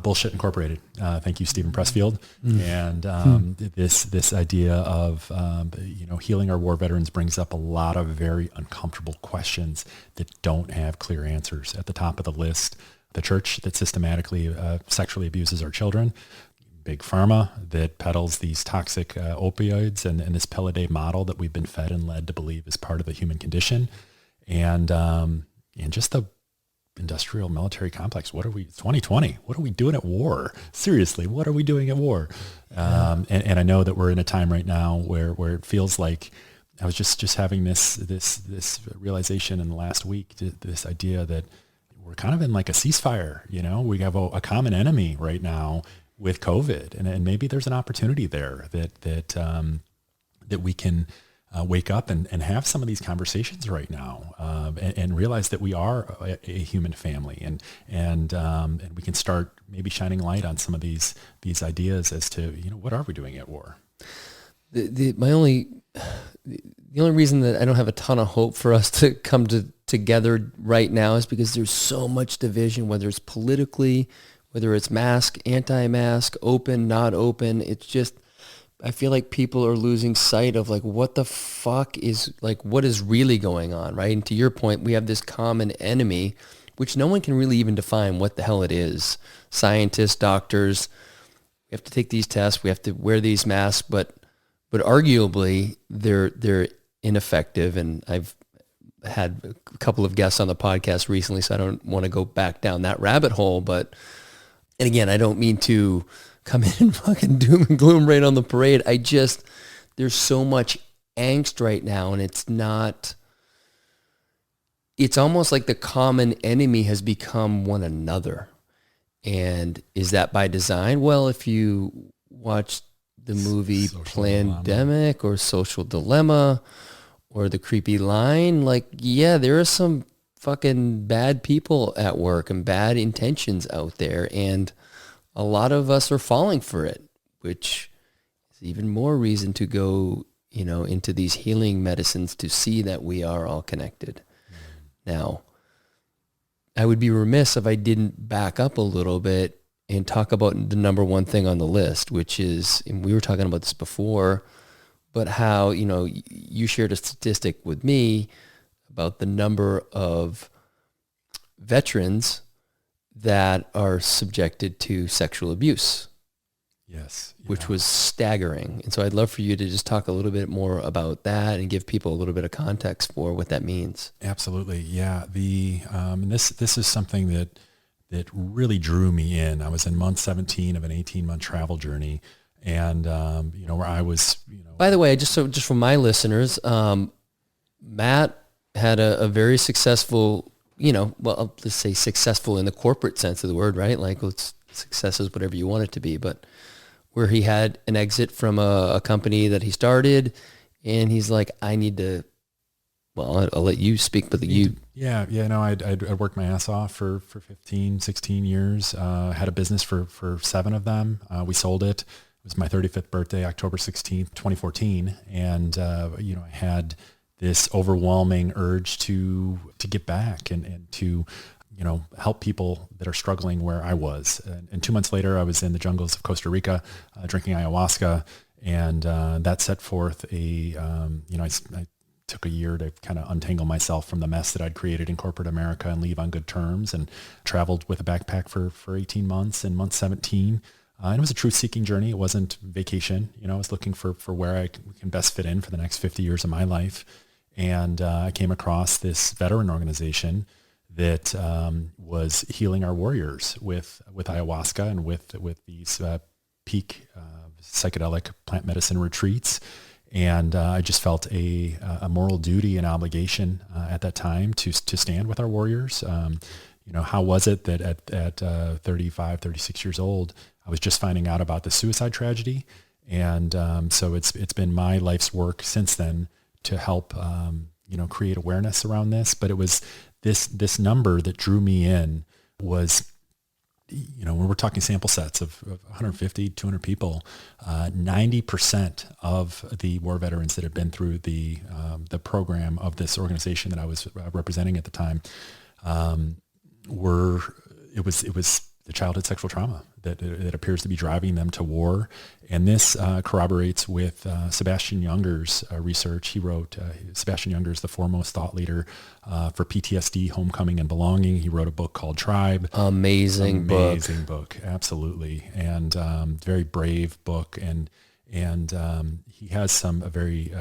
bullshit incorporated. Thank you, Stephen Pressfield. And this idea of healing our war veterans brings up a lot of very uncomfortable questions that don't have clear answers. At the top of the list, the church that systematically sexually abuses our children, big pharma that peddles these toxic opioids and this pill a day model that we've been fed and led to believe is part of the human condition, and just the industrial military complex. What are we, 2020, what are we doing at war? Seriously, what are we doing at war? And I know that we're in a time right now where it feels like I was just having this realization in the last week, this idea that we're kind of in like a ceasefire. We have a common enemy right now with COVID, and maybe there's an opportunity there that we can wake up and have some of these conversations right now, and realize that we are a human family, and we can start maybe shining light on some of these ideas as to what are we doing at war. The only reason that I don't have a ton of hope for us to come together right now is because there's so much division, whether it's politically, whether it's mask, anti-mask, open, not open. It's just, I feel like people are losing sight of like what the fuck is, like what is really going on, right? And to your point, we have this common enemy, which no one can really even define what the hell it is. Scientists, doctors, we have to take these tests, we have to wear these masks, but arguably they're ineffective. And I've had a couple of guests on the podcast recently, so I don't want to go back down that rabbit hole. And again, I don't mean to come in and fucking doom and gloom right on the parade. There's so much angst right now, and it's almost like the common enemy has become one another. And is that by design? Well, if you watch the movie Plandemic or Social Dilemma or The Creepy Line, like, yeah, there are some fucking bad people at work and bad intentions out there, and a lot of us are falling for it, which is even more reason to go, into these healing medicines to see that we are all connected. Now, I would be remiss if I didn't back up a little bit and talk about the number one thing on the list, which is, and we were talking about this before, but how, you shared a statistic with me about the number of veterans that are subjected to sexual abuse. Yes. Yeah. Which was staggering. And so I'd love for you to just talk a little bit more about that and give people a little bit of context for what that means. Absolutely. Yeah. And this is something that really drew me in. I was in month 17 of an 18-month travel journey, and where I was, By the way, just for my listeners, Matt had a very successful, let's say successful in the corporate sense of the word, right? Like, success is whatever you want it to be, but where he had an exit from a company that he started, and he's like, I need to, well, I'll let you speak, but I'd worked my ass off for 15, 16 years, had a business for 7 of them. We sold it. It was my 35th birthday, October 16th, 2014. And, I had this overwhelming urge to get back and to, help people that are struggling where I was. And 2 months later, I was in the jungles of Costa Rica, drinking ayahuasca, and that set forth I took a year to kind of untangle myself from the mess that I'd created in corporate America and leave on good terms, and traveled with a backpack for 18 months. In month 17, and it was a truth-seeking journey. It wasn't vacation. I was looking for where I can best fit in for the next 50 years of my life. And I came across this veteran organization that was healing our warriors with ayahuasca and with these peak psychedelic plant medicine retreats. And I just felt a moral duty and obligation at that time to stand with our warriors. How was it that at 35, 36 years old, I was just finding out about the suicide tragedy. And so it's been my life's work since then to help, create awareness around this. But it was this number that drew me in was, when we're talking sample sets of 150, 200 people, 90% of the war veterans that had been through the program of this organization that I was representing at the time, it was the childhood sexual trauma that appears to be driving them to war. And this corroborates with Sebastian Junger's research. He wrote, Sebastian Junger is the foremost thought leader for PTSD, Homecoming and Belonging. He wrote a book called Tribe. Amazing book. Absolutely. And very brave book. And he has some very,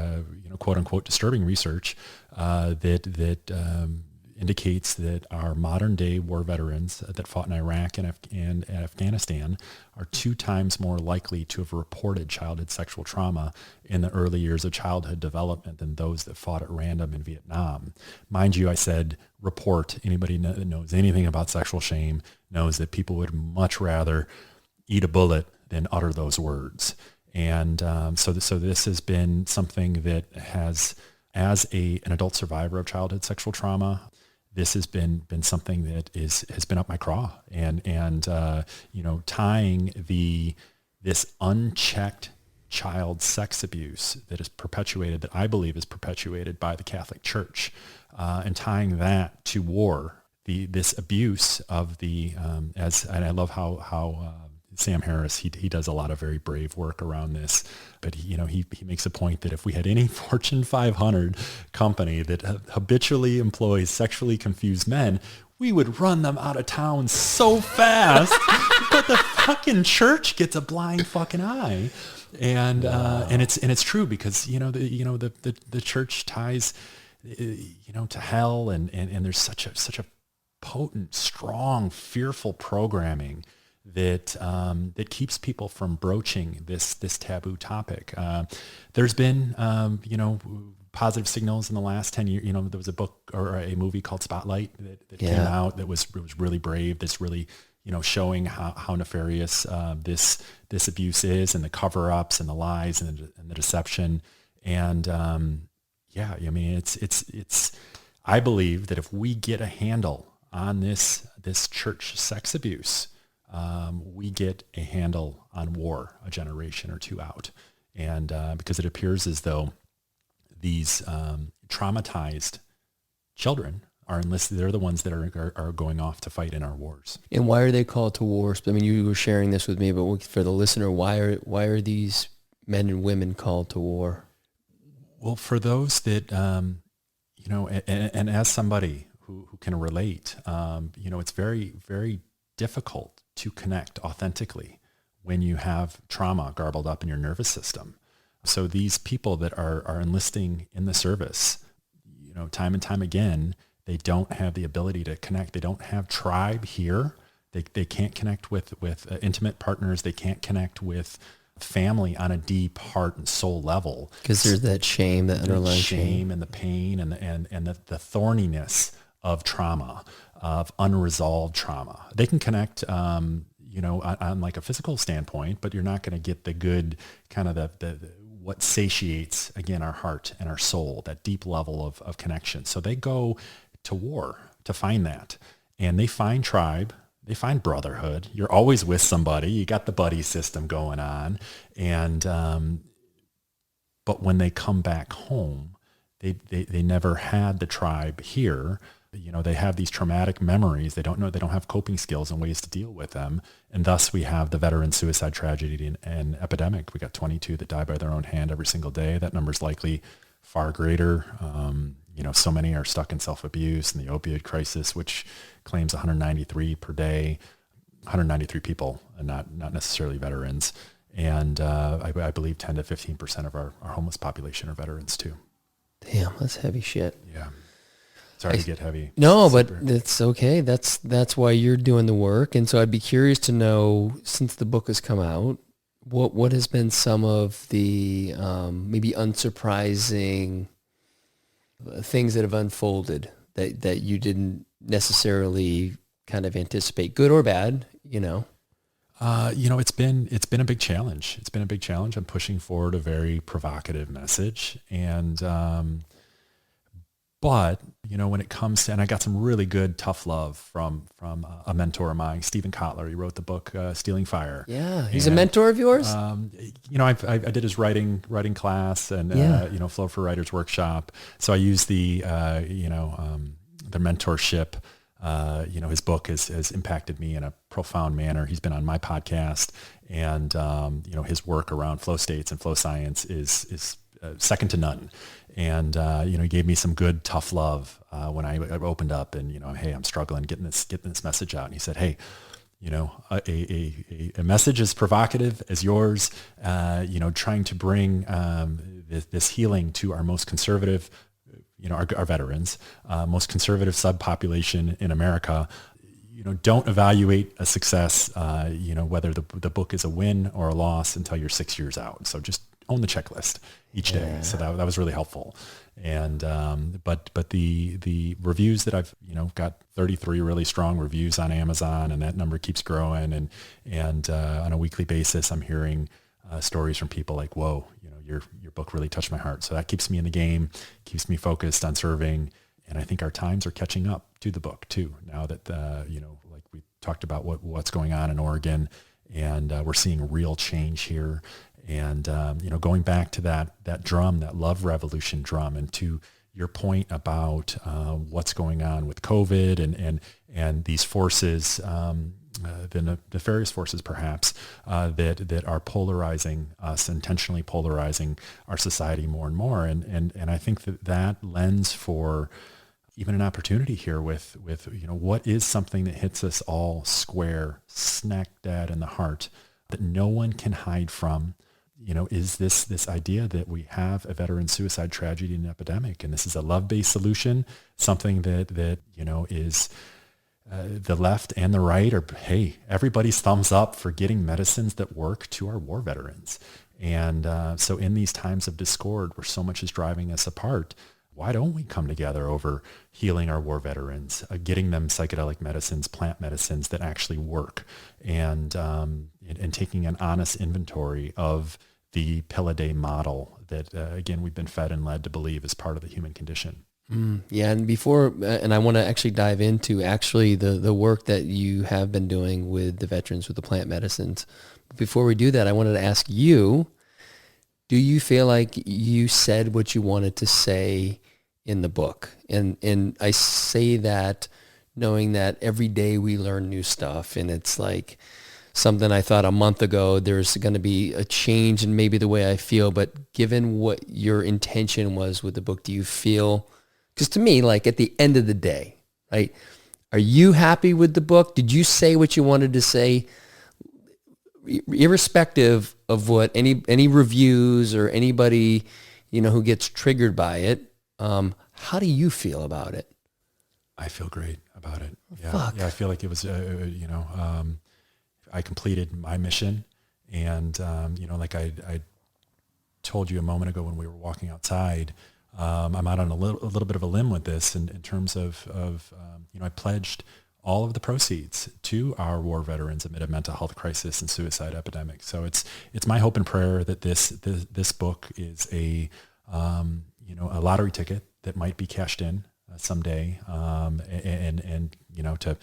quote unquote, disturbing research that indicates that our modern day war veterans that fought in Iraq and Afghanistan are 2 times more likely to have reported childhood sexual trauma in the early years of childhood development than those that fought at random in Vietnam. Mind you, I said report. Anybody that knows anything about sexual shame knows that people would much rather eat a bullet than utter those words. And so this has been something that has, as an adult survivor of childhood sexual trauma, this has been something that has been up my craw, and tying this unchecked child sex abuse that is perpetuated, that I believe is perpetuated by the Catholic Church, and tying that to war, this abuse of and I love how Sam Harris, he does a lot of very brave work around this, but he makes a point that if we had any Fortune 500 company that habitually employs sexually confused men, we would run them out of town so fast. But the fucking church gets a blind fucking eye, and it's true, because the church ties to hell, and there's such a potent, strong, fearful programming that keeps people from broaching this taboo topic. There's been positive signals in the last 10 years. There was a book or a movie called Spotlight that came out that was really brave. That's really showing how nefarious this abuse is, and the cover-ups and the lies and the deception. And it's I believe that if we get a handle on this church sex abuse, we get a handle on war a generation or two out. And because it appears as though these traumatized children are enlisted, they're the ones that are going off to fight in our wars. And why are they called to war? I mean, you were sharing this with me, but for the listener, why are these men and women called to war? Well, for those that, and as somebody who can relate, it's very, very difficult to connect authentically when you have trauma garbled up in your nervous system. So these people that are enlisting in the service, time and time again, they don't have the ability to connect. They don't have tribe here. They can't connect with intimate partners. They can't connect with family on a deep heart and soul level. Because there's that shame, that underlying shame and the pain and the thorniness of trauma, of unresolved trauma. They can connect, on like a physical standpoint, but you're not going to get the good kind of the what satiates, again, our heart and our soul, that deep level of connection. So they go to war to find that, and they find tribe, they find brotherhood. You're always with somebody. You got the buddy system going on, and but when they come back home, they never had the tribe here. They have these traumatic memories. They don't have coping skills and ways to deal with them. And thus we have the veteran suicide tragedy and epidemic. We got 22 that die by their own hand every single day. That number's likely far greater. So many are stuck in self-abuse and the opioid crisis, which claims 193 per day, 193 people, and not necessarily veterans. And I believe 10 to 15% of our homeless population are veterans too. Damn, that's heavy shit. Yeah. Sorry to get heavy. No, but it's okay. That's why you're doing the work. And so I'd be curious to know, since the book has come out, what has been some of the maybe unsurprising things that have unfolded that you didn't necessarily kind of anticipate, good or bad, you know? It's been a big challenge. It's been a big challenge. I'm pushing forward a very provocative message, and but when it comes to, and I got some really good tough love from a mentor of mine, Stephen Kotler. He wrote the book Stealing Fire. Yeah, he's a mentor of yours. I did his writing class and Flow for Writers workshop. So I use the mentorship. His book has impacted me in a profound manner. He's been on my podcast, and his work around flow states and flow science is second to none. And he gave me some good tough love when I opened up, and hey, I'm struggling getting this message out. And he said, hey, a message as provocative as yours, trying to bring this healing to our most conservative, our veterans, most conservative subpopulation in America. Don't evaluate a success, whether the book is a win or a loss until you're 6 years out. So just own the checklist each day. Yeah. So that was really helpful. And, but the reviews that I've, got 33 really strong reviews on Amazon, and that number keeps growing. And on a weekly basis, I'm hearing stories from people like, whoa, your book really touched my heart. So that keeps me in the game, keeps me focused on serving. And I think our times are catching up to the book too. Now that, like we talked about what's going on in Oregon, and we're seeing real change here. And, going back to that drum, that love revolution drum, and to your point about what's going on with COVID and these forces, the nefarious forces perhaps, that are polarizing us, intentionally polarizing our society more and more. And I think that lends for even an opportunity here with what is something that hits us all square, smack dab in the heart, that no one can hide from. Is this idea that we have a veteran suicide tragedy and epidemic, and this is a love-based solution, something that is the left and the right are, hey, everybody's thumbs up for getting medicines that work to our war veterans. And so in these times of discord where so much is driving us apart, why don't we come together over healing our war veterans, getting them psychedelic medicines, plant medicines that actually work, and taking an honest inventory of the pill-a-day model that, again, we've been fed and led to believe is part of the human condition. Yeah, and I want to actually dive into the work that you have been doing with the veterans with the plant medicines. But before we do that, I wanted to ask you, do you feel like you said what you wanted to say in the book? And I say that knowing that every day we learn new stuff, and it's like something I thought a month ago, there's going to be a change in maybe the way I feel, but given what your intention was with the book, do you feel, because to me, like at the end of the day, right, are you happy with the book? Did you say what you wanted to say, irrespective of what any reviews or anybody, who gets triggered by it? How do you feel about it? I feel great about it. Yeah. Fuck. Yeah. I feel like it was, I completed my mission, and, like I told you a moment ago when we were walking outside, I'm out on a little bit of a limb with this in terms of I pledged all of the proceeds to our war veterans amid a mental health crisis and suicide epidemic. So it's my hope and prayer that this book is a lottery ticket that might be cashed in someday, and to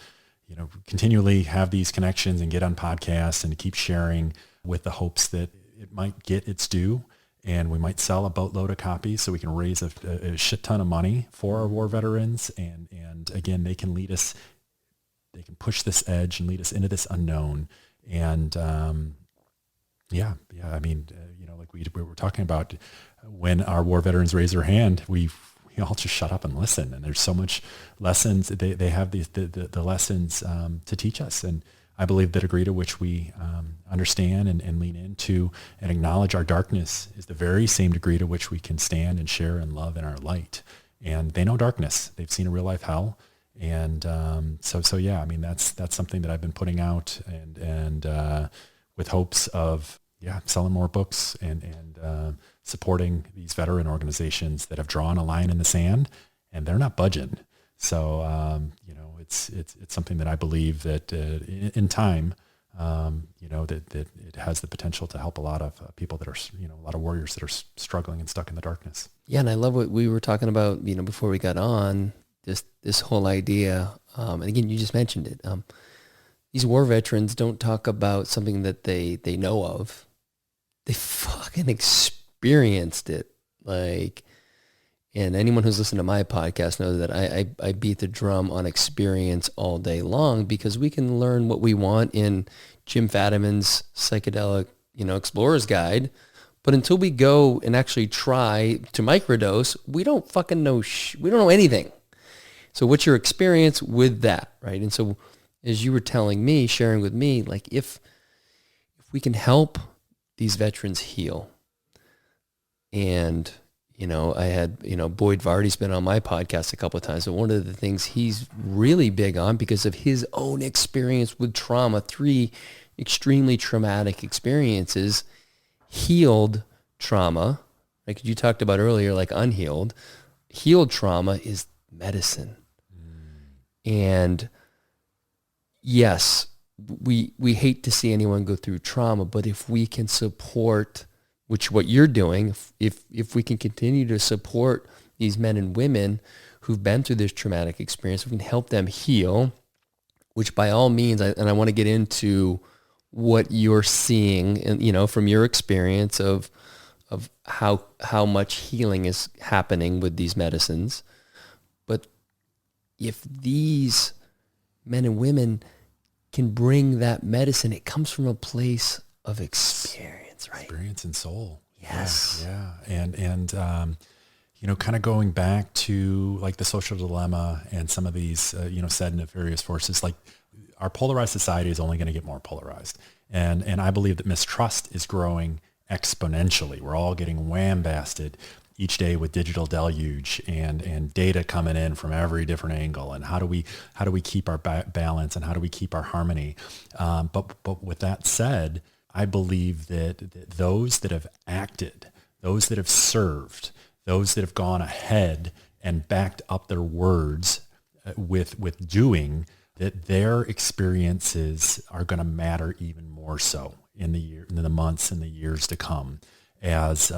continually have these connections and get on podcasts and to keep sharing with the hopes that it might get its due, and we might sell a boatload of copies so we can raise a shit ton of money for our war veterans. And again, they can lead us, they can push this edge and lead us into this unknown. And I mean, like we were talking about, when our war veterans raise their hand, we all just shut up and listen. And there's so much lessons. They have the lessons to teach us. And I believe the degree to which we understand and lean into and acknowledge our darkness is the very same degree to which we can stand and share and love in our light. and they know darkness. They've seen a real life hell. And so yeah, I mean, that's something that I've been putting out and with hopes of, selling more books and supporting these veteran organizations that have drawn a line in the sand, and they're not budging. So, it's something that I believe that in time, that it has the potential to help a lot of people that are, a lot of warriors that are struggling and stuck in the darkness. Yeah. And I love what we were talking about, before we got on, this whole idea. And again, you just mentioned it. These war veterans don't talk about something that they know of. They fucking experienced it. And anyone who's listened to my podcast knows that I beat the drum on experience all day long, because we can learn what we want in Jim Fadiman's psychedelic, explorer's guide. But until we go and actually try to microdose, we don't fucking know. We don't know anything. So what's your experience with that, right? And so as you were telling me, sharing with me, if we can help these veterans heal, and I had, Boyd Vardy's been on my podcast a couple of times, and one of the things he's really big on, because of his own experience with trauma, 3 extremely traumatic experiences, healed trauma, like you talked about earlier, like unhealed, healed trauma is medicine. And yes, we hate to see anyone go through trauma, but if we can support, which what you're doing, if we can continue to support these men and women who've been through this traumatic experience, we can help them heal, which by all means, and I want to get into what you're seeing, and from your experience of how much healing is happening with these medicines. But if these men and women can bring that medicine, it comes from a place of experience, right? Experience and soul. Yes. Yeah. And kind of going back to like the social dilemma and some of these, said nefarious forces, like our polarized society is only going to get more polarized. And I believe that mistrust is growing exponentially. We're all getting wham-basted each day with digital deluge and data coming in from every different angle. And how do we keep our balance, and how do we keep our harmony? But with that said, I believe that those that have acted, those that have served, those that have gone ahead and backed up their words with doing, that their experiences are going to matter even more so in the months and the years to come, as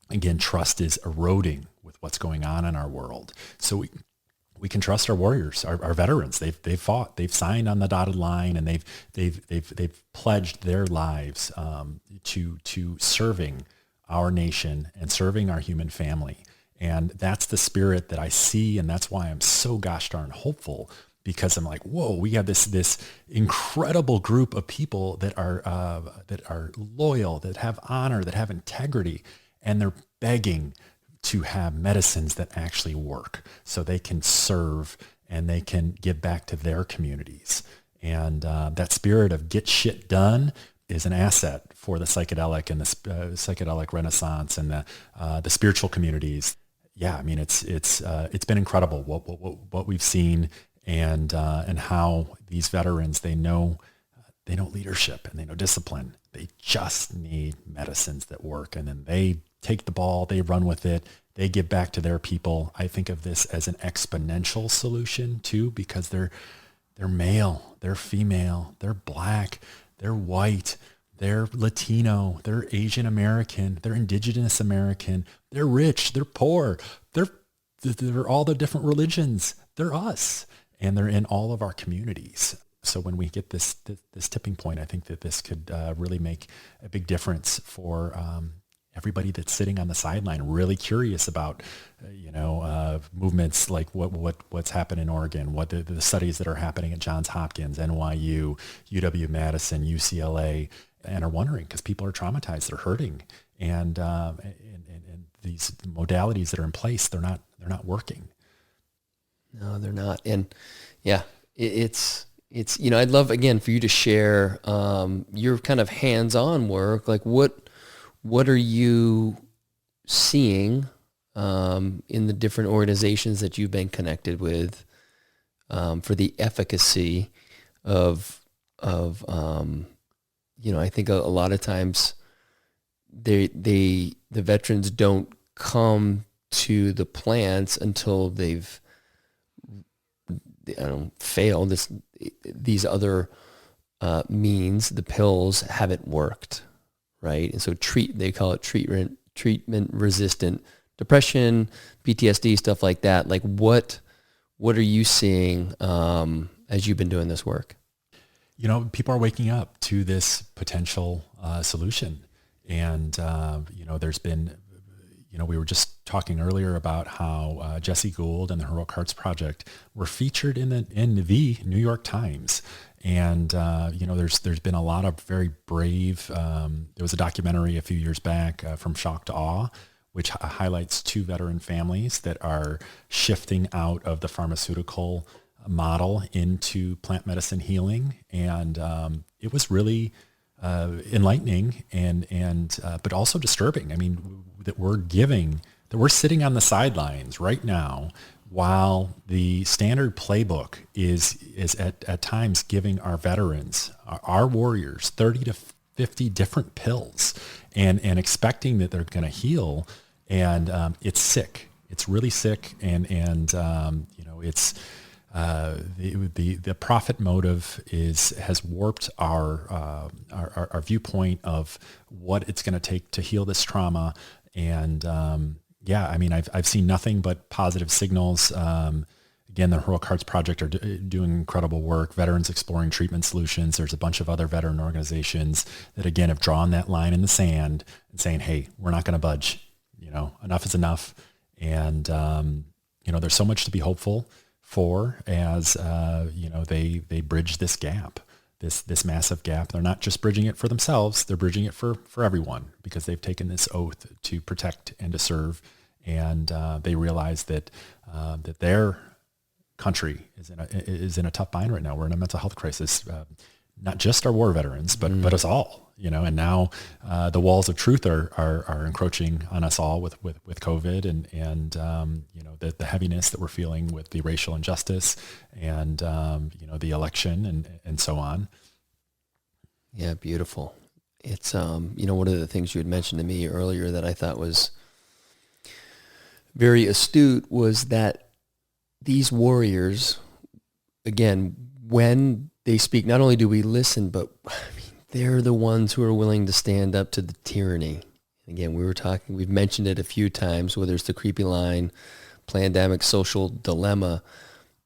again, trust is eroding with what's going on in our world. So we can trust our warriors, our veterans. They've fought, they've signed on the dotted line, and they've pledged their lives to serving our nation and serving our human family. And that's the spirit that I see, and that's why I'm so gosh darn hopeful, because I'm like, whoa, we have this incredible group of people that are loyal, that have honor, that have integrity, and they're begging to have medicines that actually work so they can serve and they can give back to their communities. And that spirit of get shit done is an asset for the psychedelic and the psychedelic renaissance and the spiritual communities. Yeah, I mean, it's been incredible what we've seen, and how these veterans, they know leadership and they know discipline. They just need medicines that work, and then they take the ball, they run with it, they give back to their people. I think of this as an exponential solution too, because they're male, they're female, they're Black, they're white, they're Latino, they're Asian American, they're Indigenous American, they're rich, they're poor, they're all the different religions, they're us, and they're in all of our communities. So when we get this tipping point, I think that this could really make a big difference for everybody that's sitting on the sideline, really curious about, movements like what's happened in Oregon, what the studies that are happening at Johns Hopkins, NYU, UW-Madison, UCLA, and are wondering because people are traumatized, they're hurting, and these modalities that are in place, they're not working. No, they're not. And yeah, it's I'd love again for you to share your kind of hands-on work. Like what are you seeing in the different organizations that you've been connected with for the efficacy of I think a lot of times the veterans don't come to the plants until they've failed. These other means, the pills haven't worked, right? And so they call it treatment resistant depression, PTSD, stuff like that. Like what are you seeing as you've been doing this work? People are waking up to this potential solution. And, there's been, we were just talking earlier about how Jesse Gould and the Heroic Hearts Project were featured in the New York Times. And, there's been a lot of very brave, there was a documentary a few years back From Shock to Awe, which highlights 2 veteran families that are shifting out of the pharmaceutical model into plant medicine healing. And it was really enlightening and but also disturbing. I mean, that we're sitting on the sidelines right now while the standard playbook is at times giving our veterans, our warriors, 30 to 50 different pills and expecting that they're going to heal. And it's sick. It's really sick. And it's the profit motive has warped our viewpoint of what it's going to take to heal this trauma. And I've seen nothing but positive signals. Again, the Heroic Hearts Project are doing incredible work. Veterans Exploring Treatment Solutions. There's a bunch of other veteran organizations that again have drawn that line in the sand and saying, "Hey, we're not going to budge. Enough is enough." And there's so much to be hopeful for as they bridge this gap, this massive gap. They're not just bridging it for themselves, they're bridging it for everyone, because they've taken this oath to protect and to serve. And they realize that their country is in a tough bind right now. We're in a mental health crisis, not just our war veterans, but us all. And now the walls of truth are encroaching on us all with COVID and the heaviness that we're feeling with the racial injustice and the election and so on. Yeah, beautiful. It's one of the things you had mentioned to me earlier that I thought was very astute was that these warriors, again, when they speak, not only do we listen, but they're the ones who are willing to stand up to the tyranny. Again, we've mentioned it a few times, whether it's the creepy line, pandemic, social dilemma.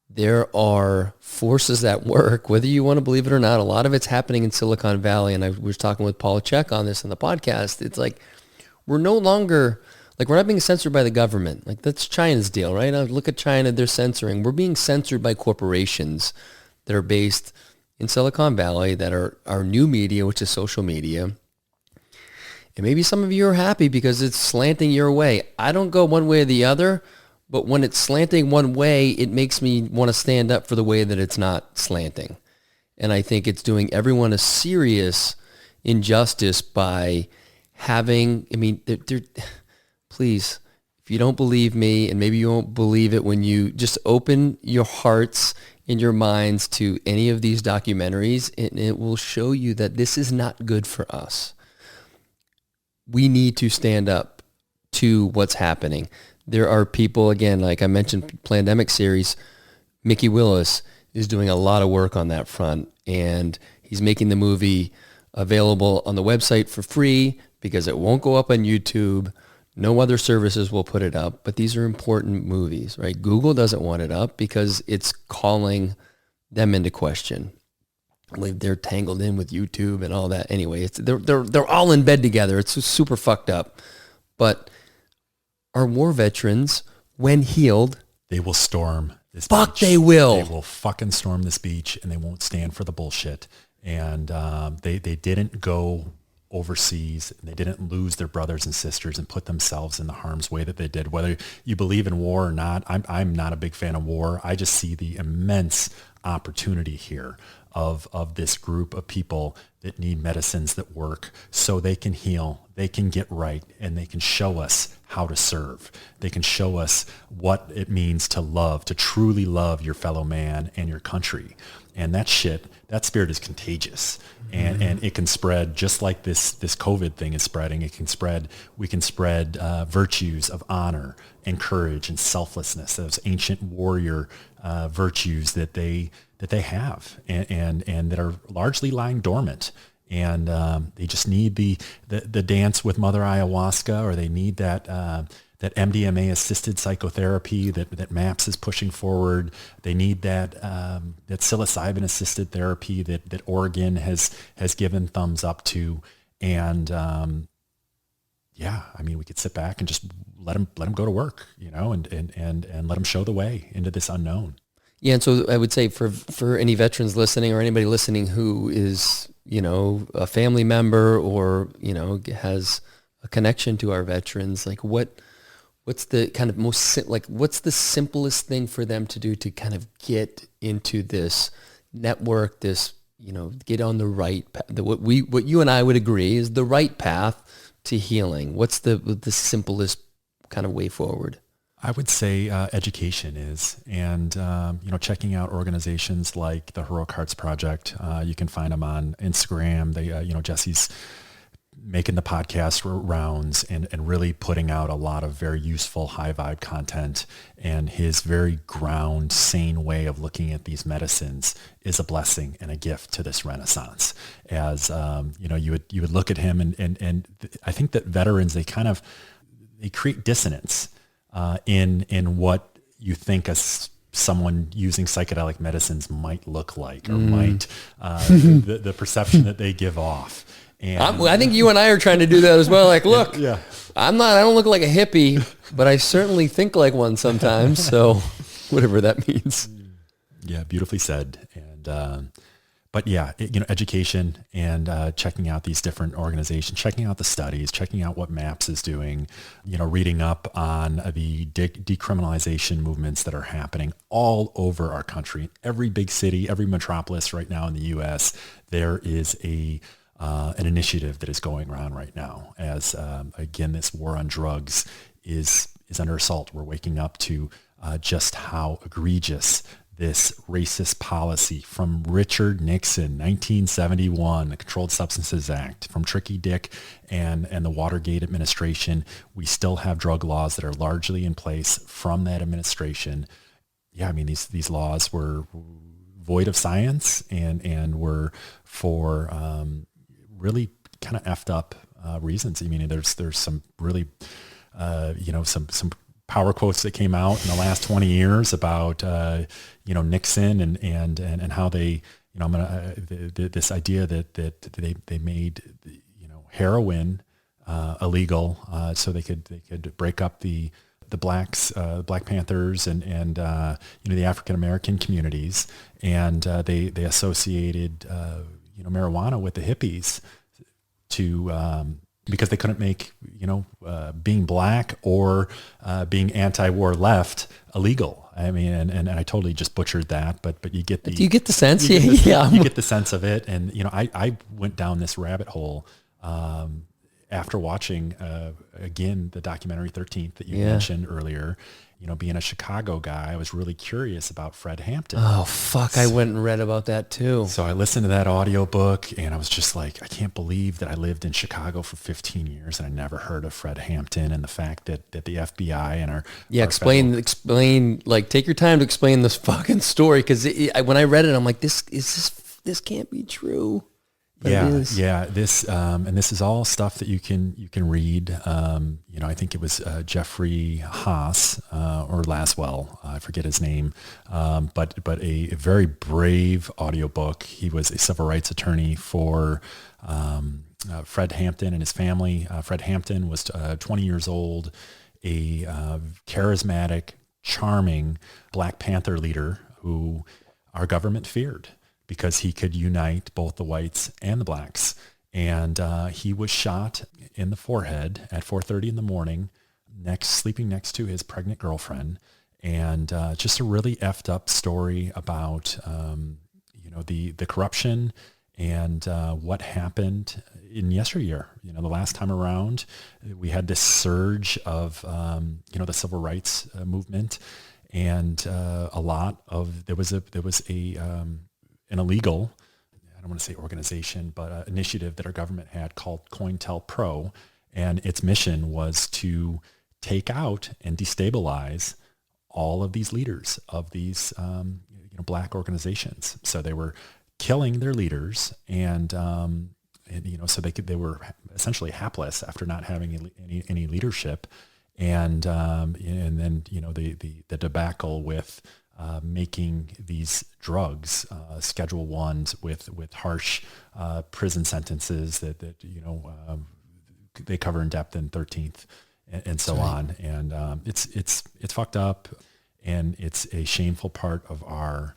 There are forces at work, whether you want to believe it or not. A lot of it's happening in Silicon Valley. And I was talking with Paul Check on this in the podcast. It's like, we're no longer, we're not being censored by the government. That's China's deal, right? Now look at China, they're censoring. We're being censored by corporations that are based in Silicon Valley that are our new media, which is social media. And maybe some of you are happy because it's slanting your way. I don't go one way or the other, but when it's slanting one way, it makes me want to stand up for the way that it's not slanting. And I think it's doing everyone a serious injustice by having, please, if you don't believe me, and maybe you won't believe it when you just open your hearts in your minds to any of these documentaries, and it will show you that this is not good for us. We need to stand up to what's happening. There are people, again, like I mentioned, Plandemic series, Mickey Willis is doing a lot of work on that front, and he's making the movie available on the website for free because it won't go up on YouTube. No other services will put it up, but these are important movies, right? Google doesn't want it up because it's calling them into question. They're tangled in with YouTube and all that. Anyway, they're all in bed together. It's super fucked up. But our war veterans, when healed, they will storm this beach. They will. They will fucking storm this beach, and they won't stand for the bullshit. And they didn't go overseas. They didn't lose their brothers and sisters and put themselves in the harm's way that they did. Whether you believe in war or not, I'm not a big fan of war. I just see the immense opportunity here of this group of people that need medicines that work so they can heal, they can get right, and they can show us how to serve. They can show us what it means to love, to truly love your fellow man and your country. And that spirit is contagious, and it can spread just like this COVID thing is spreading. We can spread virtues of honor and courage and selflessness, those ancient warrior virtues that they have and that are largely lying dormant. And they just need the dance with Mother Ayahuasca, or they need that MDMA assisted psychotherapy that MAPS is pushing forward. They need that psilocybin assisted therapy that Oregon has given thumbs up to. And we could sit back and just let them go to work, and let them show the way into this unknown. Yeah, and so I would say for any veterans listening or anybody listening who is, a family member or, has a connection to our veterans, like what's the kind of what's the simplest thing for them to do to kind of get into this network, this, get on the right path, what you and I would agree is the right path to healing? What's the simplest kind of way forward? I would say education is, and checking out organizations like the Heroic Hearts Project. You can find them on Instagram. They, Jesse's making the podcast rounds and really putting out a lot of very useful, high vibe content. And his very ground, sane way of looking at these medicines is a blessing and a gift to this renaissance. As you would look at him, and I think that veterans they create dissonance in what you think someone using psychedelic medicines might look like, or might the perception that they give off. And I think you and I are trying to do that as well. Like, look, yeah. I don't look like a hippie, but I certainly think like one sometimes. So whatever that means. Yeah, beautifully said. And but yeah, education and checking out these different organizations, checking out the studies, checking out what MAPS is doing, reading up on the decriminalization movements that are happening all over our country. Every big city, every metropolis right now in the U.S., there is an initiative that is going around right now as, again, this war on drugs is under assault. We're waking up to just how egregious this racist policy from Richard Nixon, 1971, the Controlled Substances Act, from Tricky Dick and the Watergate administration. We still have drug laws that are largely in place from that administration. Yeah, I mean, these laws were void of science and were for really kind of effed up reasons. I mean, there's some really, some power quotes that came out in the last 20 years about, Nixon and how they, this idea that they made, heroin illegal so they could break up the blacks, Black Panthers and the African American communities, and they associated marijuana with the hippies because they couldn't make being black or being anti-war left illegal. I mean, and I totally just butchered that, but you get the. Do you get the sense? You get the sense of it, and I went down this rabbit hole after watching again the documentary 13th that you mentioned earlier. Being a Chicago guy, I was really curious about Fred Hampton. Oh, fuck. I went and read about that too. So I listened to that audiobook and I was just like, I can't believe that I lived in Chicago for 15 years and I never heard of Fred Hampton, and the fact that the FBI and our... Yeah, explain, like, take your time to explain this fucking story. Cause when I read it, I'm like, this can't be true. But this and this is all stuff that you can read. I think it was Jeffrey Haas or Laswell, I forget his name, but a very brave audiobook. He was a civil rights attorney for Fred Hampton and his family. Fred Hampton was 20 years old, a charismatic, charming Black Panther leader who our government feared, because he could unite both the whites and the blacks. And he was shot in the forehead at 4:30 in the morning, sleeping next to his pregnant girlfriend. And just a really effed up story about, the corruption and what happened in yesteryear. The last time around, we had this surge of the civil rights movement, and there was an illegal, I don't want to say organization, but an initiative that our government had called Cointelpro, and its mission was to take out and destabilize all of these leaders of these black organizations. So they were killing their leaders, and so they were essentially hapless after not having any leadership, and then the debacle with making these drugs Schedule 1s with harsh prison sentences that they cover in depth in 13th and so on, and it's fucked up, and it's a shameful part of our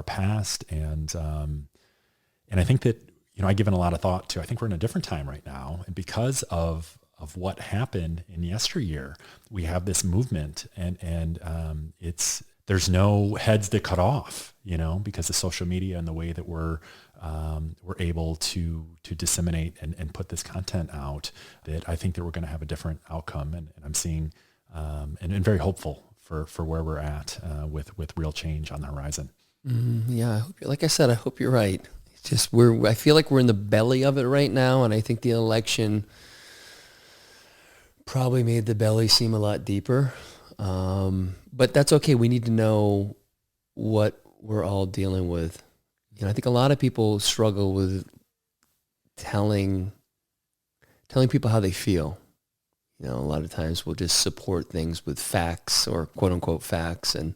past, and I think that I've given a lot of thought to. I think we're in a different time right now, and because of what happened in yesteryear, we have this movement, and there's no heads that cut off, because of social media and the way that we're able to disseminate and put this content out. That I think that we're going to have a different outcome, and I'm seeing and very hopeful for where we're at with real change on the horizon. Yeah, I hope, like I said, I hope you're right. It's just I feel like we're in the belly of it right now, and I think the election probably made the belly seem a lot deeper. But that's okay. We need to know what we're all dealing with. I think a lot of people struggle with telling people how they feel. A lot of times we'll just support things with facts or quote unquote facts and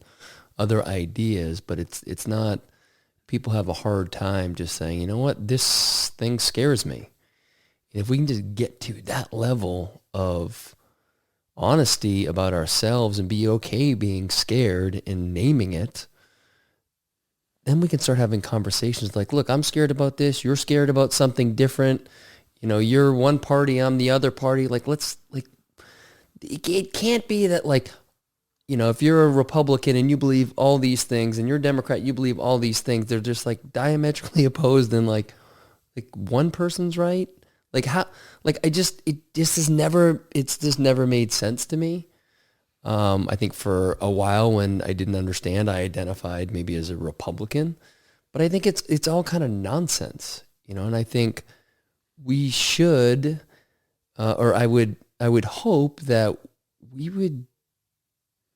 other ideas, but it's not, people have a hard time just saying, you know what, this thing scares me. And if we can just get to that level of honesty about ourselves and be okay being scared and naming it, then we can start having conversations like, look, I'm scared about this. You're scared about something different. You're one party, I'm the other party. It can't be that if you're a Republican and you believe all these things and you're a Democrat, you believe all these things, they're just diametrically opposed and one person's right. It's just never made sense to me. I think for a while when I didn't understand, I identified maybe as a Republican, but I think it's all kind of nonsense, and I think we should, or I would hope that we would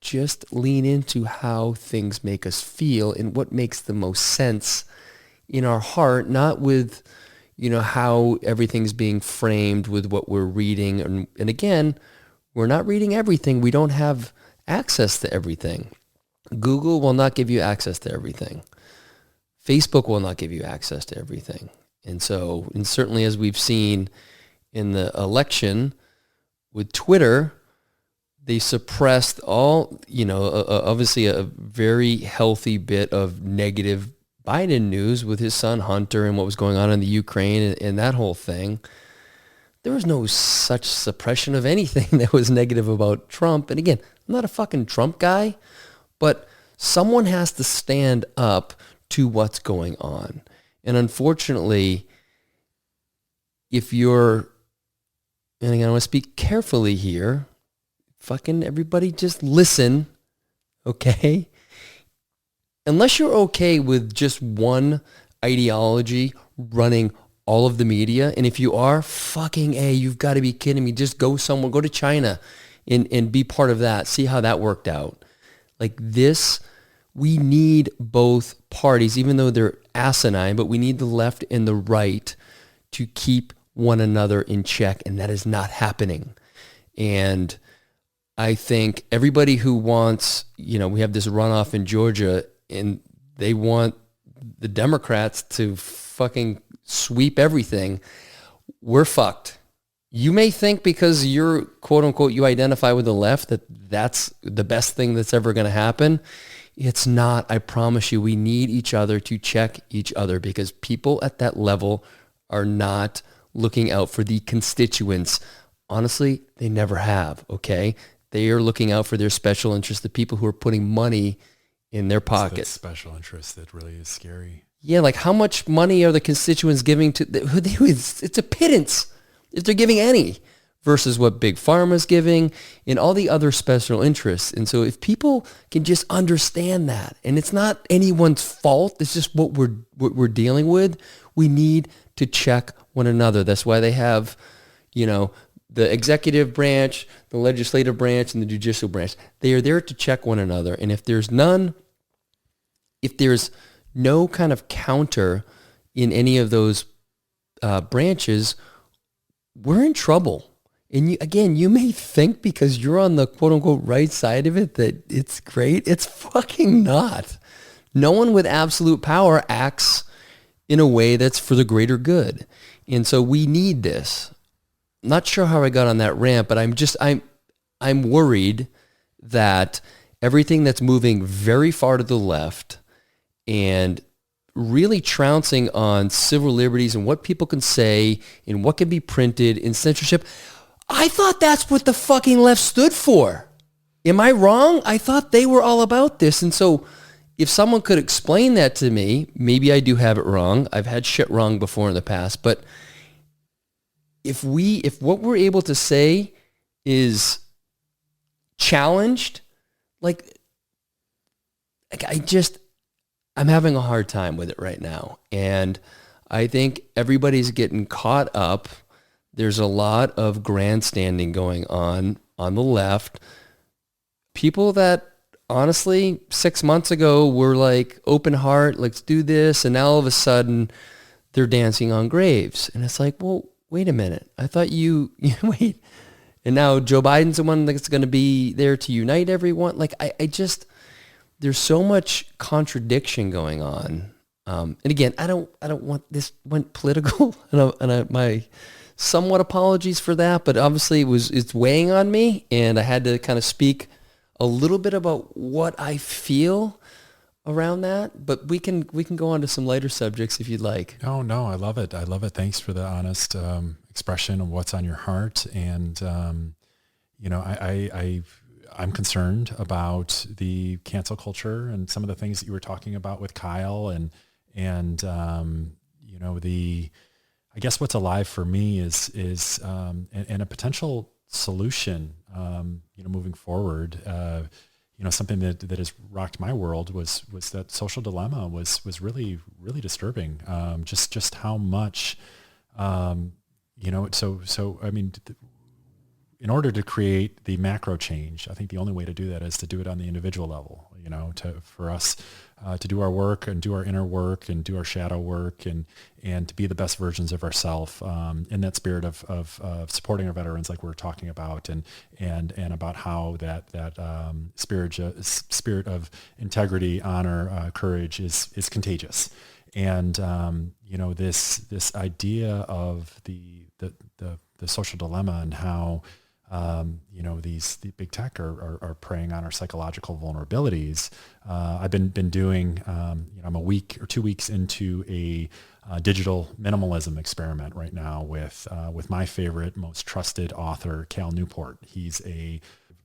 just lean into how things make us feel and what makes the most sense in our heart, not with, how everything's being framed with what we're reading. And again, we're not reading everything. We don't have access to everything. Google will not give you access to everything. Facebook will not give you access to everything. And certainly as we've seen in the election with Twitter, they suppressed all, obviously a very healthy bit of negative Biden news with his son Hunter and what was going on in the Ukraine and that whole thing. There was no such suppression of anything that was negative about Trump. And again, I'm not a fucking Trump guy, but someone has to stand up to what's going on. And unfortunately, if you're, and again, I want to speak carefully here, fucking everybody just listen, okay? Unless you're okay with just one ideology running all of the media, and if you are, fucking A, you've got to be kidding me. Just go somewhere, go to China and be part of that. See how that worked out. We need both parties, even though they're asinine, but we need the left and the right to keep one another in check, and that is not happening. And I think everybody who wants, we have this runoff in Georgia, and they want the Democrats to fucking sweep everything. We're fucked. You may think because you're, quote unquote, you identify with the left, that's the best thing that's ever going to happen. It's not. I promise you, we need each other to check each other, because people at that level are not looking out for the constituents. Honestly, they never have, okay? They are looking out for their special interests, the people who are putting money in their pockets. Special interest that really is scary. Yeah, like how much money are the constituents giving to, it's a pittance if they're giving any, versus what Big Pharma's giving and all the other special interests. And so if people can just understand that, and it's not anyone's fault, it's just what we're dealing with, we need to check one another. That's why they have, the executive branch, the legislative branch, and the judicial branch. They are there to check one another. And if there's no kind of counter in any of those branches, we're in trouble. And you may think because you're on the quote unquote right side of it that it's great. It's fucking not. No one with absolute power acts in a way that's for the greater good. And so we need this. Not sure how I got on that rant, but I'm worried that everything that's moving very far to the left and really trouncing on civil liberties and what people can say and what can be printed in censorship. I thought that's what the fucking left stood for. Am I wrong? I thought they were all about this. And so if someone could explain that to me, maybe I do have it wrong. I've had shit wrong before in the past, but if what we're able to say is challenged, I'm having a hard time with it right now. And I think everybody's getting caught up. There's a lot of grandstanding going on the left. People that honestly 6 months ago were like open heart, let's do this. And now all of a sudden they're dancing on graves. And it's like, well, wait a minute. I thought wait. And now Joe Biden's the one that's going to be there to unite everyone. There's so much contradiction going on. And again, I don't want this went political, and my somewhat apologies for that, but obviously it's weighing on me, and I had to kind of speak a little bit about what I feel around that. But we can go on to some lighter subjects if you'd like. No, I love it. Thanks for the honest expression of what's on your heart, and I'm concerned about the cancel culture and some of the things that you were talking about with Kyle and I guess what's alive for me is and a potential solution, moving forward, something that has rocked my world was that social dilemma was really, really disturbing. Just how much, in order to create the macro change, I think the only way to do that is to do it on the individual level, for us to do our work and do our inner work and do our shadow work and to be the best versions of ourselves in that spirit of supporting our veterans like we were talking about and about how that spirit of integrity, honor, courage is contagious. And, this idea of the social dilemma and how, the big tech are preying on our psychological vulnerabilities. I've been doing, I'm a week or 2 weeks into a digital minimalism experiment right now with my favorite, most trusted author, Cal Newport. He's a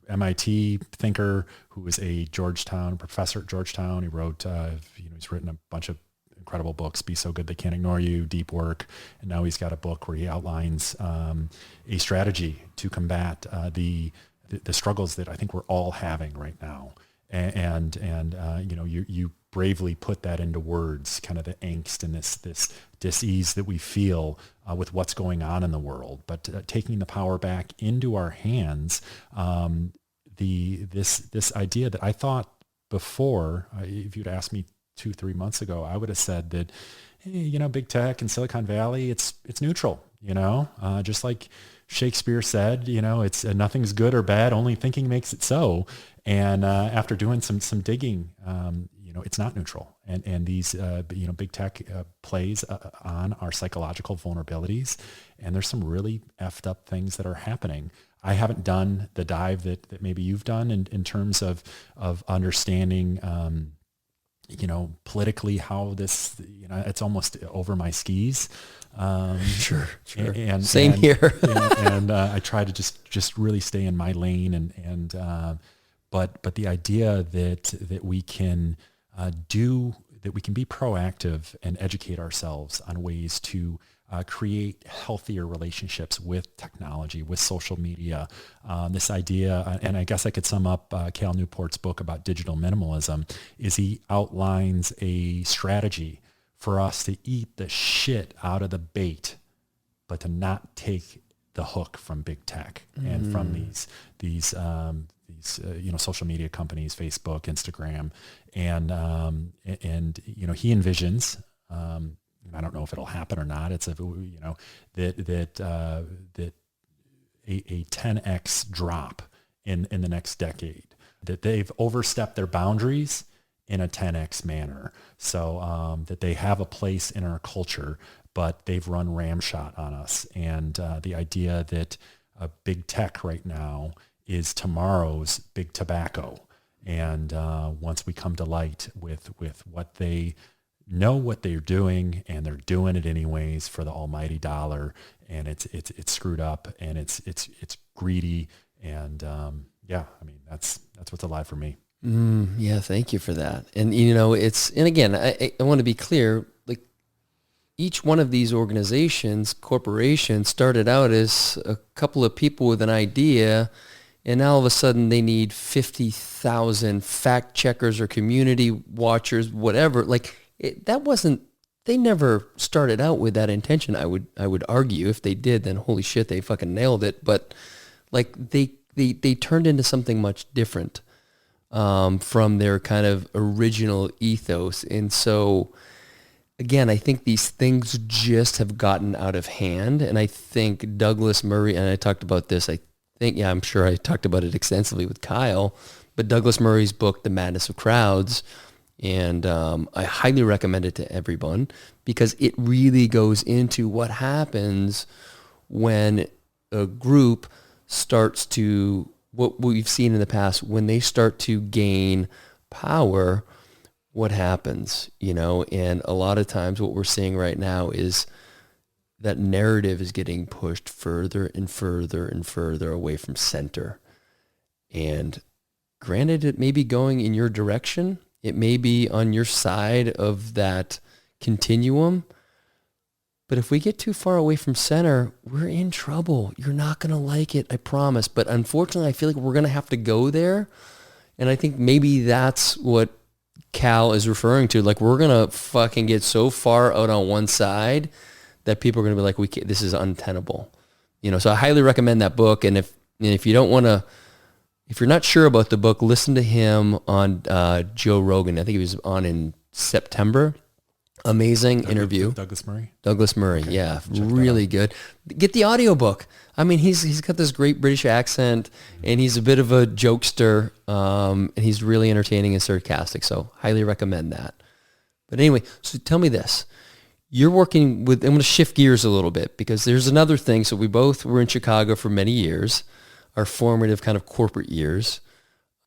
MIT thinker who is a professor at Georgetown. He wrote, he's written a bunch of incredible books, Be So Good They Can't Ignore You, Deep Work, and now he's got a book where he outlines a strategy to combat the struggles that I think we're all having right now. And you bravely put that into words, kind of the angst and this dis-ease that we feel with what's going on in the world. But taking the power back into our hands, this idea that I thought before, if you'd asked me 2-3 months ago, I would have said that, hey, big tech in Silicon Valley, it's neutral, just like Shakespeare said, it's nothing's good or bad, only thinking makes it so. And after doing some digging, it's not neutral. And these, big tech plays on our psychological vulnerabilities. And there's some really effed up things that are happening. I haven't done the dive that maybe you've done in terms of understanding, politically how this, it's almost over my skis. Sure. And same here. and I try to just really stay in my lane but the idea that we can do that we can be proactive and educate ourselves on ways to create healthier relationships with technology, with social media. This idea, and I guess I could sum up Cal Newport's book about digital minimalism, is he outlines a strategy for us to eat the shit out of the bait, but to not take the hook from big tech and from these social media companies, Facebook, Instagram, and he envisions. I don't know if it'll happen or not. It's that a 10x drop in the next decade, that they've overstepped their boundaries in a 10x manner. So that they have a place in our culture, but they've run ramshot on us. And the idea that big tech right now is tomorrow's big tobacco. And once we come to light with what they know what they're doing, and they're doing it anyways for the almighty dollar, and it's screwed up, and it's greedy, and that's what's alive for me. Yeah, thank you for that. And and again, I want to be clear, like each one of these organizations, corporations, started out as a couple of people with an idea, and now all of a sudden they need 50,000 fact checkers or community watchers, whatever. Like they never started out with that intention. I would argue if they did, then holy shit, they fucking nailed it. But like they turned into something much different from their kind of original ethos. And so again, I think these things just have gotten out of hand. And I think Douglas Murray, and I talked about this, I'm sure I talked about it extensively with Kyle, but Douglas Murray's book, The Madness of Crowds, and I highly recommend it to everyone because it really goes into what happens when a group starts to, what we've seen in the past, when they start to gain power, what happens, and a lot of times what we're seeing right now is that narrative is getting pushed further and further and further away from center. And granted, it may be going in your direction. It may be on your side of that continuum. But if we get too far away from center, we're in trouble. You're not going to like it, I promise. But unfortunately, I feel like we're going to have to go there. And I think maybe that's what Cal is referring to. Like, we're going to fucking get so far out on one side that people are going to be like, this is untenable. So I highly recommend that book. And if you don't want to, if you're not sure about the book, listen to him on Joe Rogan. I think he was on in September. Amazing interview. Douglas Murray? Douglas Murray, okay. Yeah. Really good. Get the audiobook. I mean, he's got this great British accent, and he's a bit of a jokester, and he's really entertaining and sarcastic, so highly recommend that. But anyway, so tell me this. You're working with, I'm going to shift gears a little bit, because there's another thing. So we both were in Chicago for many years, our formative kind of corporate years,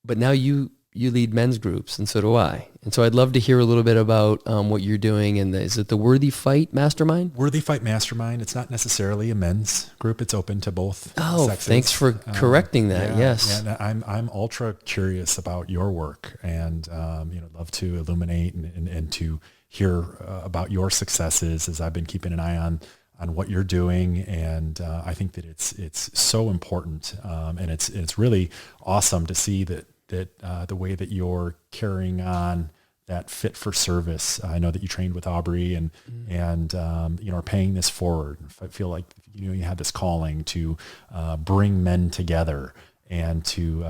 but now you lead men's groups, and so do I. And so I'd love to hear a little bit about what you're doing. And is it the Worthy Fight Mastermind? Worthy Fight Mastermind. It's not necessarily a men's group. It's open to both sexes. Thanks for correcting that. Yes. Yeah, I'm ultra curious about your work, and love to illuminate and to hear about your successes, as I've been keeping an eye on what you're doing. And I think that it's so important, and it's really awesome to see that the way that you're carrying on that fit for service. I know that you trained with Aubrey and are paying this forward. I feel like you have this calling to bring men together and to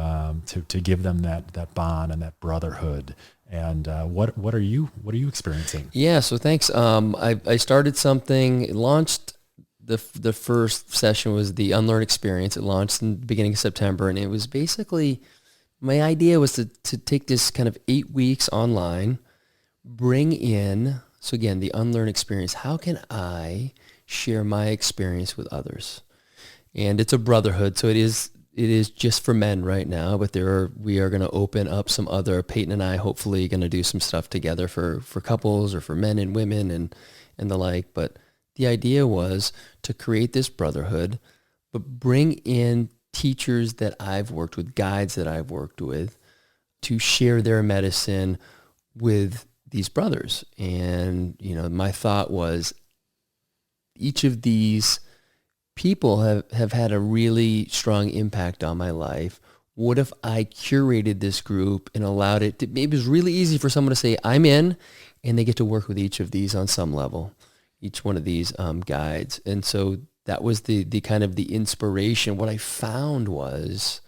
give them that bond and that brotherhood. And what are you experiencing? Yeah, so thanks. I started something. It launched. The first session was the Unlearn experience. It launched in the beginning of September, and it was basically, my idea was to take this kind of 8 weeks online, bring in, so again, the Unlearn experience. How can I share my experience with others? And it's a brotherhood, so it is just for men right now, but we are going to open up some other, Peyton and I hopefully going to do some stuff together for couples or for men and women and the like. But the idea was to create this brotherhood, but bring in teachers that I've worked with, guides that I've worked with, to share their medicine with these brothers. And, my thought was each of these people have had a really strong impact on my life. What if I curated this group and allowed it to, maybe it's really easy for someone to say, I'm in, and they get to work with each of these on some level, each one of these guides. And so that was the kind of the inspiration. What I found was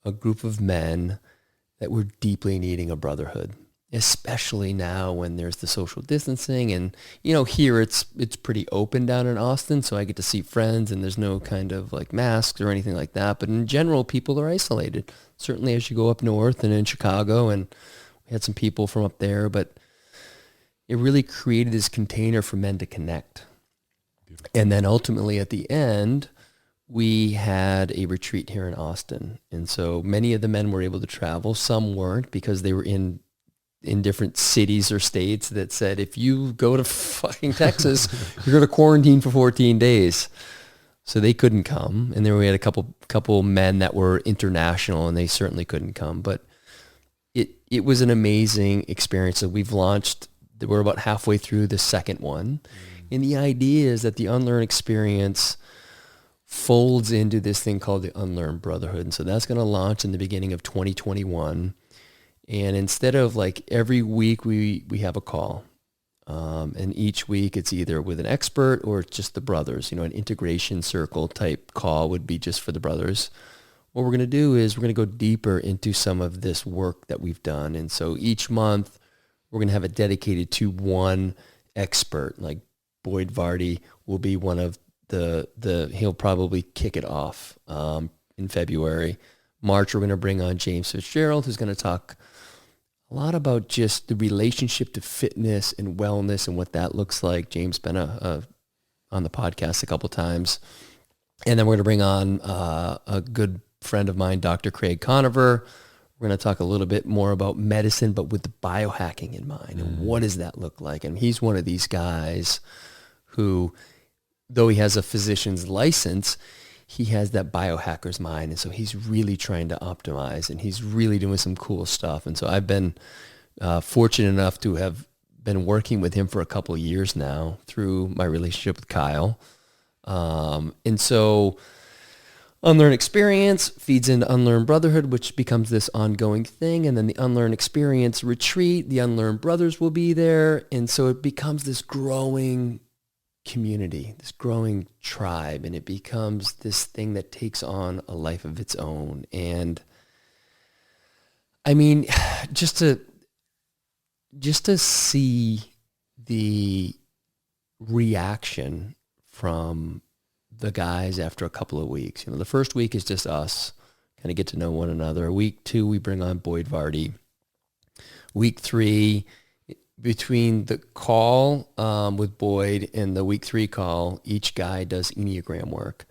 a group of men that were deeply needing a brotherhood, especially now when there's the social distancing. And, here it's pretty open down in Austin, so I get to see friends and there's no kind of like masks or anything like that. But in general, people are isolated, certainly as you go up north and in Chicago, and we had some people from up there, but it really created this container for men to connect. Beautiful. And then ultimately at the end, we had a retreat here in Austin. And so many of the men were able to travel. Some weren't because they were in different cities or states that said, if you go to fucking Texas, you're going to quarantine for 14 days. So they couldn't come. And then we had a couple men that were international, and they certainly couldn't come. But it was an amazing experience. So we've launched, we're about halfway through the second one. And the idea is that the Unlearn experience folds into this thing called the Unlearned Brotherhood. And so that's going to launch in the beginning of 2021. And instead of like every week we have a call, and each week it's either with an expert or it's just the brothers, an integration circle type call would be just for the brothers. What we're going to do is we're going to go deeper into some of this work that we've done. And so each month we're going to have it dedicated to one expert. Like Boyd Vardy will be one of he'll probably kick it off in February. March, we're going to bring on James Fitzgerald, who's going to talk a lot about just the relationship to fitness and wellness and what that looks like. James been on the podcast a couple times. And then we're going to bring on a good friend of mine, Dr. Craig Conover. We're going to talk a little bit more about medicine, but with the biohacking in mind. And what does that look like? And he's one of these guys who, though he has a physician's license, he has that biohacker's mind. And so he's really trying to optimize, and he's really doing some cool stuff. And so I've been fortunate enough to have been working with him for a couple of years now through my relationship with Kyle. And so Unlearn Experience feeds into Unlearned Brotherhood, which becomes this ongoing thing. And then the Unlearn Experience retreat, the Unlearned Brothers will be there. And so it becomes this growing community, this growing tribe, and it becomes this thing that takes on a life of its own. And I mean, just to see the reaction from the guys after a couple of weeks. The first week is just us, kind of get to know one another. Week 2, we bring on Boyd Vardy. Week 3, between the call with Boyd and the week 3 call, each guy does Enneagram work.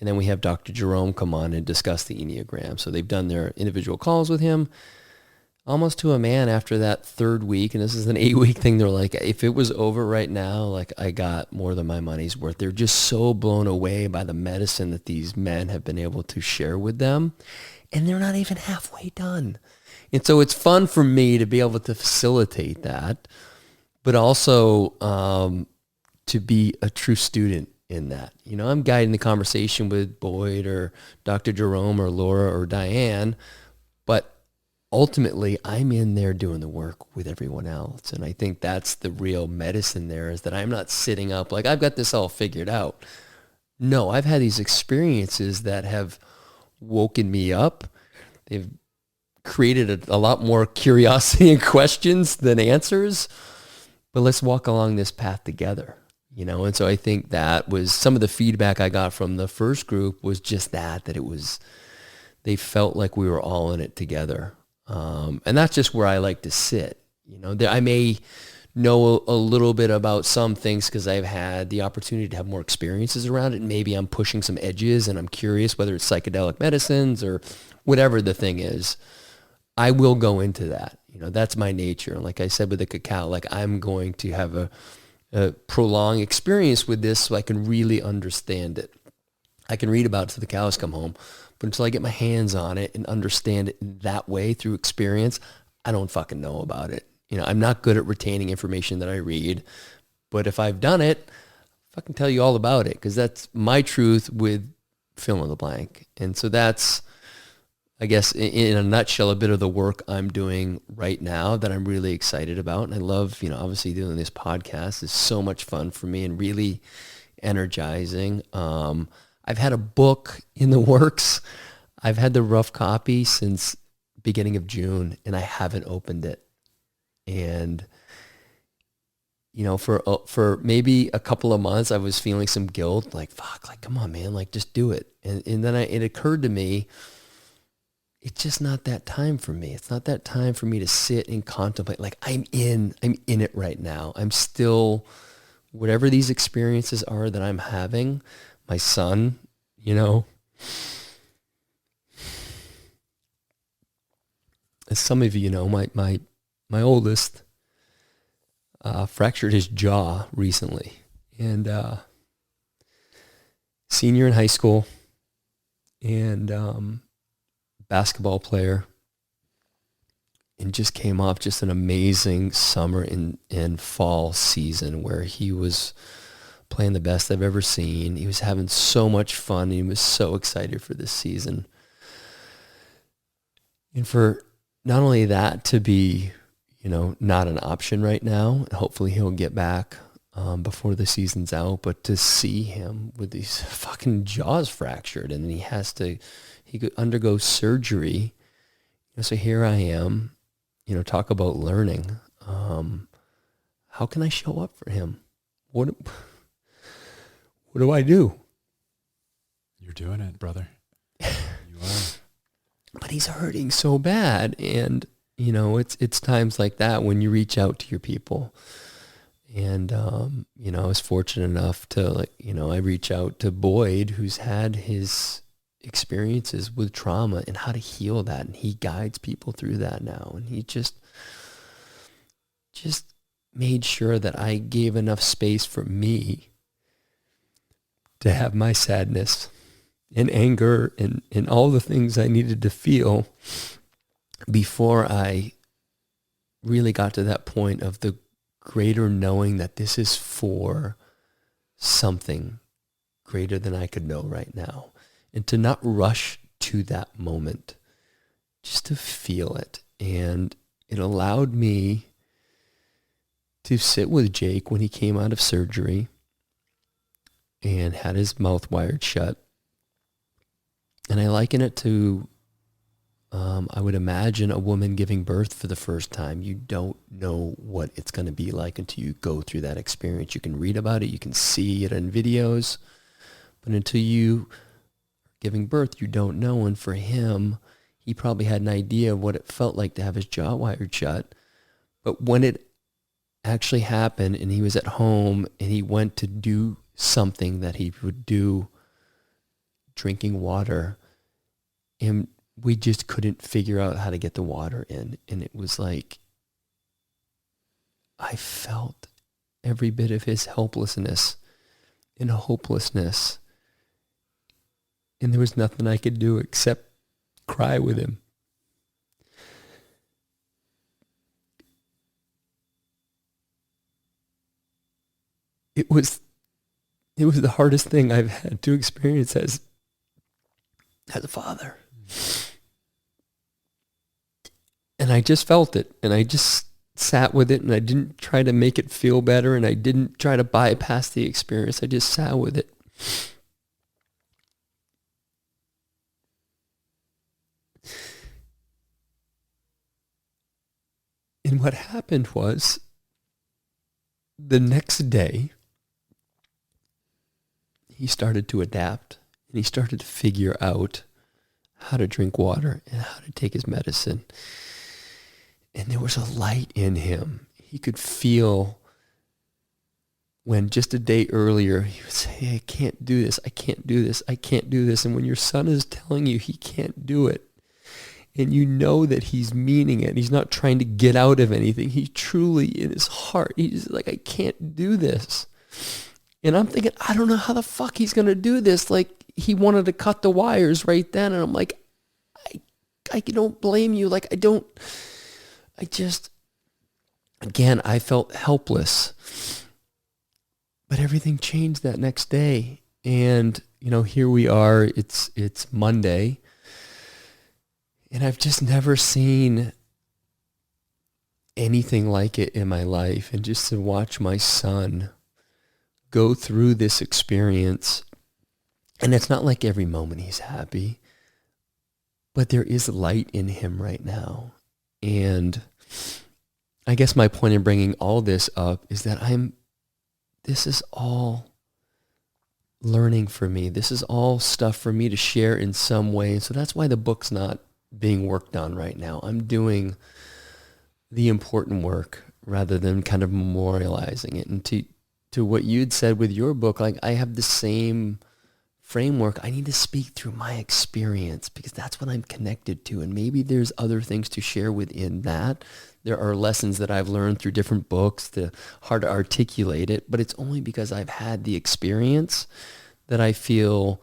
And then we have Dr. Jerome come on and discuss the Enneagram. So they've done their individual calls with him. Almost to a man after that third week, and this is an 8-week thing, they're like, if it was over right now, like I got more than my money's worth. They're just so blown away by the medicine that these men have been able to share with them. And they're not even halfway done. And so it's fun for me to be able to facilitate that, but also to be a true student in that. I'm guiding the conversation with Boyd or Dr. Jerome or Laura or Diane, but ultimately I'm in there doing the work with everyone else. And I think that's the real medicine there, is that I'm not sitting up like I've got this all figured out. No, I've had these experiences that have woken me up. They've created a lot more curiosity and questions than answers, but let's walk along this path together, And so I think that was some of the feedback I got from the first group was just that they felt like we were all in it together. And that's just where I like to sit. I may know a little bit about some things because I've had the opportunity to have more experiences around it. And maybe I'm pushing some edges and I'm curious whether it's psychedelic medicines or whatever the thing is. I will go into that. That's my nature. And like I said with the cacao, like I'm going to have a prolonged experience with this so I can really understand it. I can read about it till the cows come home, but until I get my hands on it and understand it in that way through experience, I don't fucking know about it. I'm not good at retaining information that I read, but if I've done it, I can tell you all about it, because that's my truth with fill in the blank. And so that's, I guess, in a nutshell, a bit of the work I'm doing right now that I'm really excited about. And I love, obviously doing this podcast is so much fun for me and really energizing. I've had a book in the works. I've had the rough copy since beginning of June, and I haven't opened it. And for maybe a couple of months, I was feeling some guilt, like, fuck, like, come on, man, like, just do it. And then it occurred to me, it's just not that time for me. It's not that time for me to sit and contemplate. Like, I'm in it right now. I'm still, whatever these experiences are that I'm having, my son, as some of you know, my oldest fractured his jaw recently, and senior in high school, and basketball player, and just came off just an amazing summer and fall season where he was playing the best I've ever seen. He was having so much fun. He was so excited for this season. And for not only that to be, not an option right now, and hopefully he'll get back before the season's out, but to see him with these fucking jaws fractured, and he could undergo surgery. So here I am, talk about learning. How can I show up for him? What do I do? You're doing it, brother. You are. But he's hurting so bad. And, it's times like that when you reach out to your people. And, I was fortunate enough to, I reach out to Boyd, who's had his experiences with trauma and how to heal that. And he guides people through that now. And he just made sure that I gave enough space for me to have my sadness and anger and all the things I needed to feel before I really got to that point of the greater knowing that this is for something greater than I could know right now. And to not rush to that moment, just to feel it. And it allowed me to sit with Jake when he came out of surgery and had his mouth wired shut. And I liken it to, I would imagine a woman giving birth for the first time. You don't know what it's going to be like until you go through that experience. You can read about it, you can see it in videos, but until you giving birth, you don't know. And for him, he probably had an idea of what it felt like to have his jaw wired shut. But when it actually happened and he was at home and he went to do something that he would do, drinking water, and we just couldn't figure out how to get the water in. And it was like, I felt every bit of his helplessness and hopelessness. And there was nothing I could do except cry with him. It was the hardest thing I've had to experience as a father. And I just felt it, and I just sat with it, and I didn't try to make it feel better, and I didn't try to bypass the experience. I just sat with it. And what happened was, the next day, he started to adapt, and he started to figure out how to drink water and how to take his medicine. And there was a light in him. He could feel when just a day earlier he would say, hey, I can't do this, I can't do this, I can't do this. And when your son is telling you he can't do it, and you know that he's meaning it, he's not trying to get out of anything, he truly, in his heart, he's like, I can't do this. And I'm thinking, I don't know how the fuck he's going to do this. Like, he wanted to cut the wires right then. And I'm like, I don't blame you. Like, I again, I felt helpless. But everything changed that next day. And, here we are. It's Monday. And I've just never seen anything like it in my life. And just to watch my son go through this experience. And it's not like every moment he's happy, but there is light in him right now. And I guess my point in bringing all this up is that this is all learning for me. This is all stuff for me to share in some way. And so that's why the book's not being worked on right now. I'm doing the important work rather than kind of memorializing it. And to what you'd said with your book, like I have the same framework. I need to speak through my experience because that's what I'm connected to. And maybe there's other things to share within that. There are lessons that I've learned through different books, hard to articulate it, but it's only because I've had the experience that I feel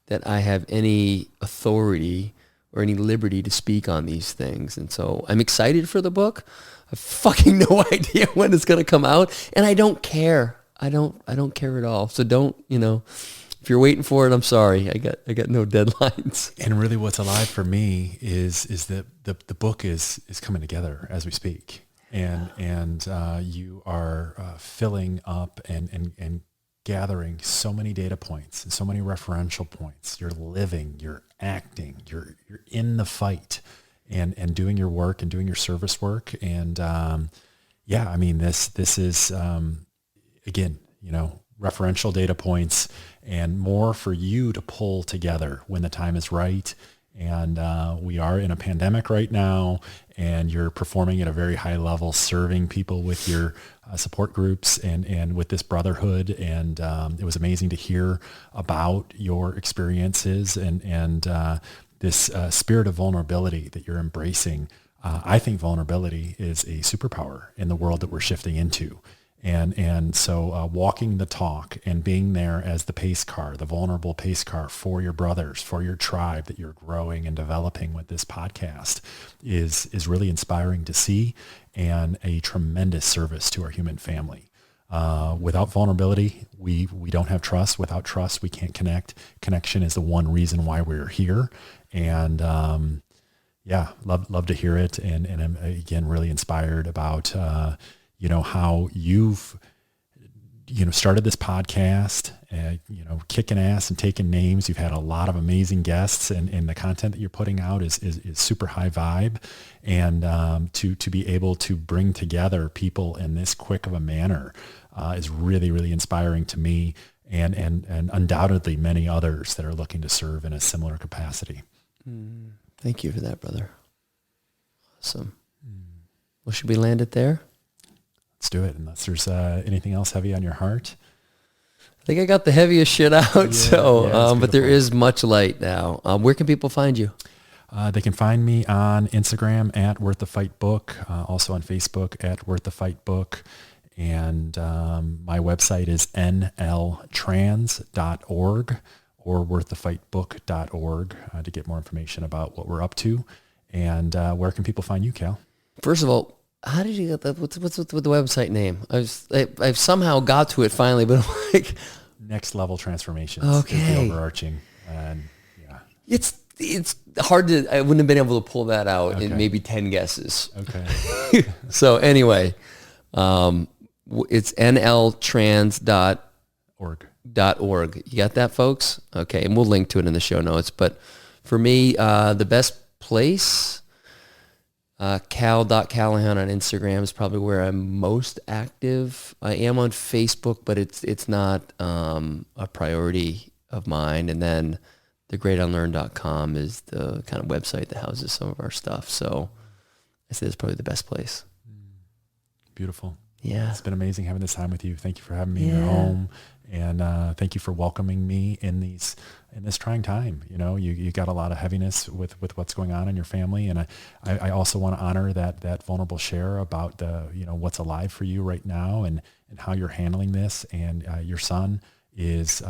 that I have any authority or any liberty to speak on these things. And so I'm excited for the book. I have fucking no idea when it's going to come out, and I don't care. I don't care at all. So don't, if you're waiting for it, I'm sorry. I got no deadlines. And really what's alive for me is that the book is coming together as we speak. And you are filling up and gathering so many data points and so many referential points. You're living, you're acting, you're in the fight and doing your work and doing your service work. And this is, again, referential data points and more for you to pull together when the time is right. And we are in a pandemic right now, and you're performing at a very high level, serving people with your support groups and with this brotherhood. And it was amazing to hear about your experiences and this spirit of vulnerability that you're embracing. I think vulnerability is a superpower in the world that we're shifting into. And so walking the talk and being there as the pace car, the vulnerable pace car for your brothers, for your tribe that you're growing and developing with this podcast is really inspiring to see and a tremendous service to our human family. Without vulnerability, we don't have trust. Without trust, we can't connect. Connection is the one reason why we're here. And love to hear it. And I'm, again, really inspired about how you've, started this podcast, kicking ass and taking names. You've had a lot of amazing guests, and the content that you're putting out is super high vibe. And to be able to bring together people in this quick of a manner is really, really inspiring to me and undoubtedly many others that are looking to serve in a similar capacity. Thank you for that, brother. Awesome. Well, should we land it there? Let's do it. Unless there's anything else heavy on your heart. I think I got the heaviest shit out. But there is much light now. Where can people find you? They can find me on Instagram at Worth the Fight Book, also on Facebook at Worth the Fight Book. And my website is nltrans.org or worththefightbook.org to get more information about what we're up to. And where can people find you, Cal? First of all, how did you get that? What's with the website name? I've somehow got to it finally, but I'm like, Next Level Transformations. Okay. Is the overarching. And yeah. It's hard to, I wouldn't have been able to pull that out in maybe 10 guesses. Okay. So anyway, it's nltrans.org. You got that, folks? Okay. And we'll link to it in the show notes. But for me, the best place, Cal.Callahan on Instagram is probably where I'm most active. I am on Facebook, but it's not a priority of mine. And then the greatunlearn.com is the kind of website that houses some of our stuff. So I say it's probably the best place. Beautiful. Yeah. It's been amazing having this time with you. Thank you for having me in your home. And thank you for welcoming me in this trying time. You got a lot of heaviness with what's going on in your family. And I also want to honor that vulnerable share about what's alive for you right now and how you're handling this. And your son is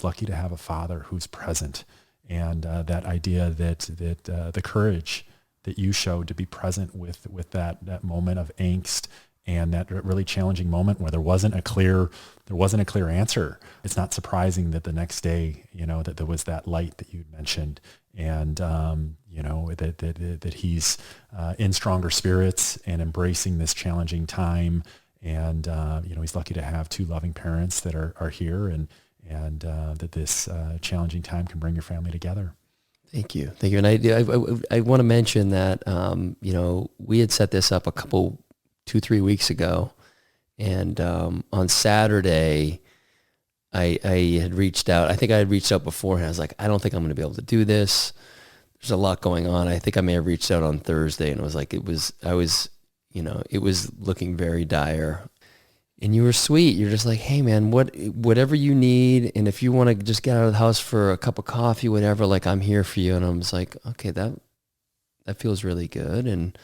lucky to have a father who's present. And that idea that the courage that you showed to be present with that moment of angst and that really challenging moment where there wasn't a clear answer. It's not surprising that the next day, that there was that light that you mentioned, and that he's in stronger spirits and embracing this challenging time. And he's lucky to have two loving parents that are here, and that this challenging time can bring your family together. Thank you. And I want to mention that we had set this up 2-3 weeks ago, and on Saturday I had reached out. I think I had reached out beforehand. I was like, I don't think I'm going to be able to do this. There's a lot going on. I think I may have reached out on Thursday, and it was looking very dire. And you were sweet. You're just like, hey man, whatever you need, and if you want to just get out of the house for a cup of coffee, whatever, like, I'm here for you. And I was like, okay, that feels really good. And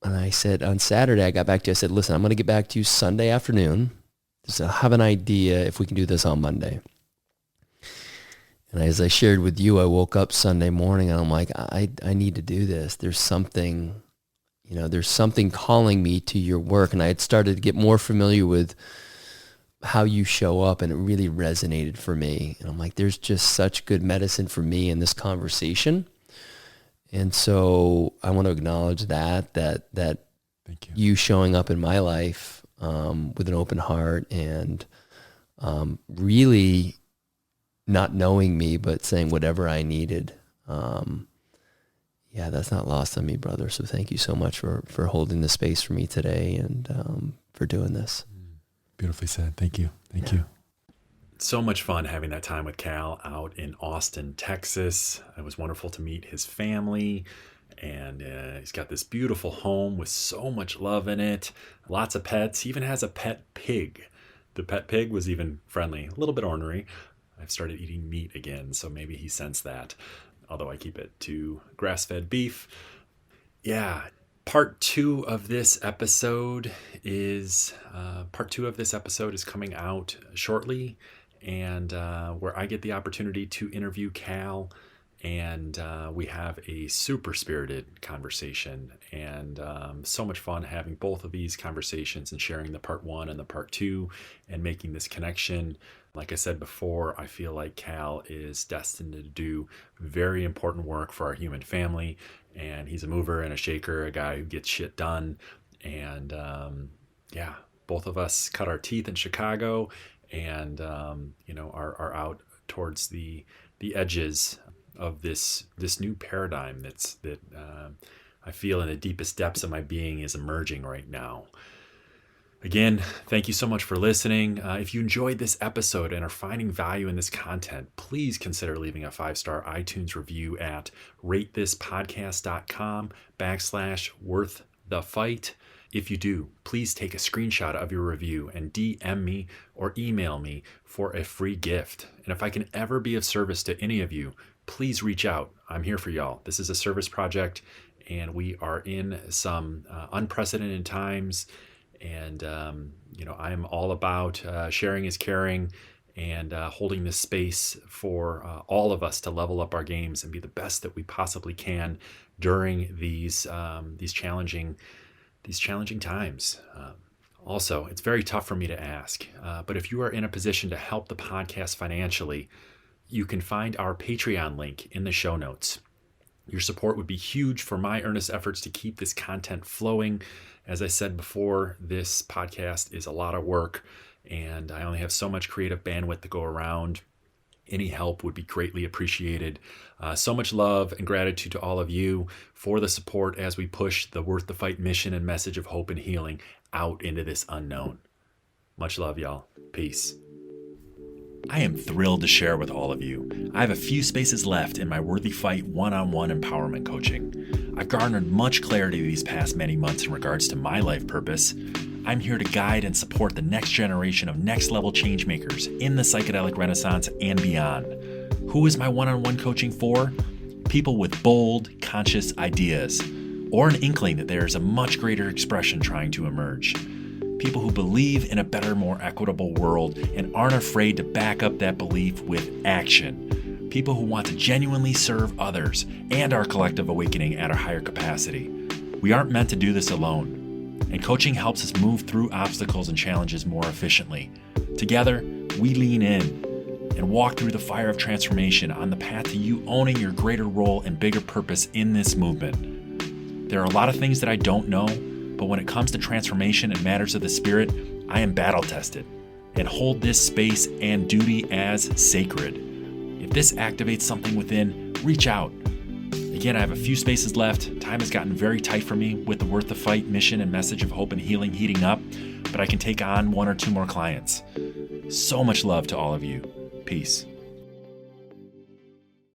I said, on Saturday, I got back to you. I said, listen, I'm going to get back to you Sunday afternoon. Just to have an idea if we can do this on Monday. And as I shared with you, I woke up Sunday morning and I'm like, I need to do this. There's something calling me to your work. And I had started to get more familiar with how you show up, and it really resonated for me. And I'm like, there's just such good medicine for me in this conversation. And so I want to acknowledge that Thank you showing up in my life with an open heart, and really not knowing me, but saying whatever I needed. That's not lost on me, brother. So thank you so much for holding the space for me today, and for doing this. Beautifully said. Thank you. Thank you. So much fun having that time with Cal out in Austin, Texas. It was wonderful to meet his family, and he's got this beautiful home with so much love in it. Lots of pets. He even has a pet pig. The pet pig was even friendly, a little bit ornery. I've started eating meat again, so maybe he sensed that, although I keep it to grass-fed beef. Yeah, part two of this episode is coming out shortly, and where I get the opportunity to interview Cal, and we have a super spirited conversation, and so much fun having both of these conversations and sharing the part one and the part two and making this connection. Like I said before, I feel like Cal is destined to do very important work for our human family, and he's a mover and a shaker, a guy who gets shit done. And both of us cut our teeth in Chicago, and are out towards the edges of this new paradigm that I feel in the deepest depths of my being is emerging right now. Again, thank you so much for listening. If you enjoyed this episode and are finding value in this content, please consider leaving a 5-star iTunes review at ratethispodcast.com/worththefight. If you do, please take a screenshot of your review and DM me or email me for a free gift. And if I can ever be of service to any of you, please reach out. I'm here for y'all. This is a service project, and we are in some unprecedented times. And, I'm all about sharing is caring, and holding this space for all of us to level up our games and be the best that we possibly can during these challenging times. Also, it's very tough for me to ask, but if you are in a position to help the podcast financially, you can find our Patreon link in the show notes. Your support would be huge for my earnest efforts to keep this content flowing. As I said before, this podcast is a lot of work, and I only have so much creative bandwidth to go around. Any help would be greatly appreciated. So much love and gratitude to all of you for the support as we push the Worth the Fight mission and message of hope and healing out into this unknown. Much love, y'all. Peace. I am thrilled to share with all of you. I have a few spaces left in my Worthy Fight one-on-one empowerment coaching. I've garnered much clarity these past many months in regards to my life purpose. I'm here to guide and support the next generation of next-level change makers in the psychedelic renaissance and beyond. Who is my one-on-one coaching for? People with bold, conscious ideas, or an inkling that there is a much greater expression trying to emerge. People who believe in a better, more equitable world and aren't afraid to back up that belief with action. People who want to genuinely serve others and our collective awakening at a higher capacity. We aren't meant to do this alone. and coaching helps us move through obstacles and challenges more efficiently. Together, we lean in and walk through the fire of transformation on the path to you owning your greater role and bigger purpose in this movement. There are a lot of things that I don't know, but when it comes to transformation and matters of the spirit, I am battle tested and hold this space and duty as sacred. If this activates something within, reach out. Again, I have a few spaces left. Time has gotten very tight for me with the Worth the Fight mission and message of hope and healing heating up, but I can take on 1 or 2 more clients. So much love to all of you. Peace.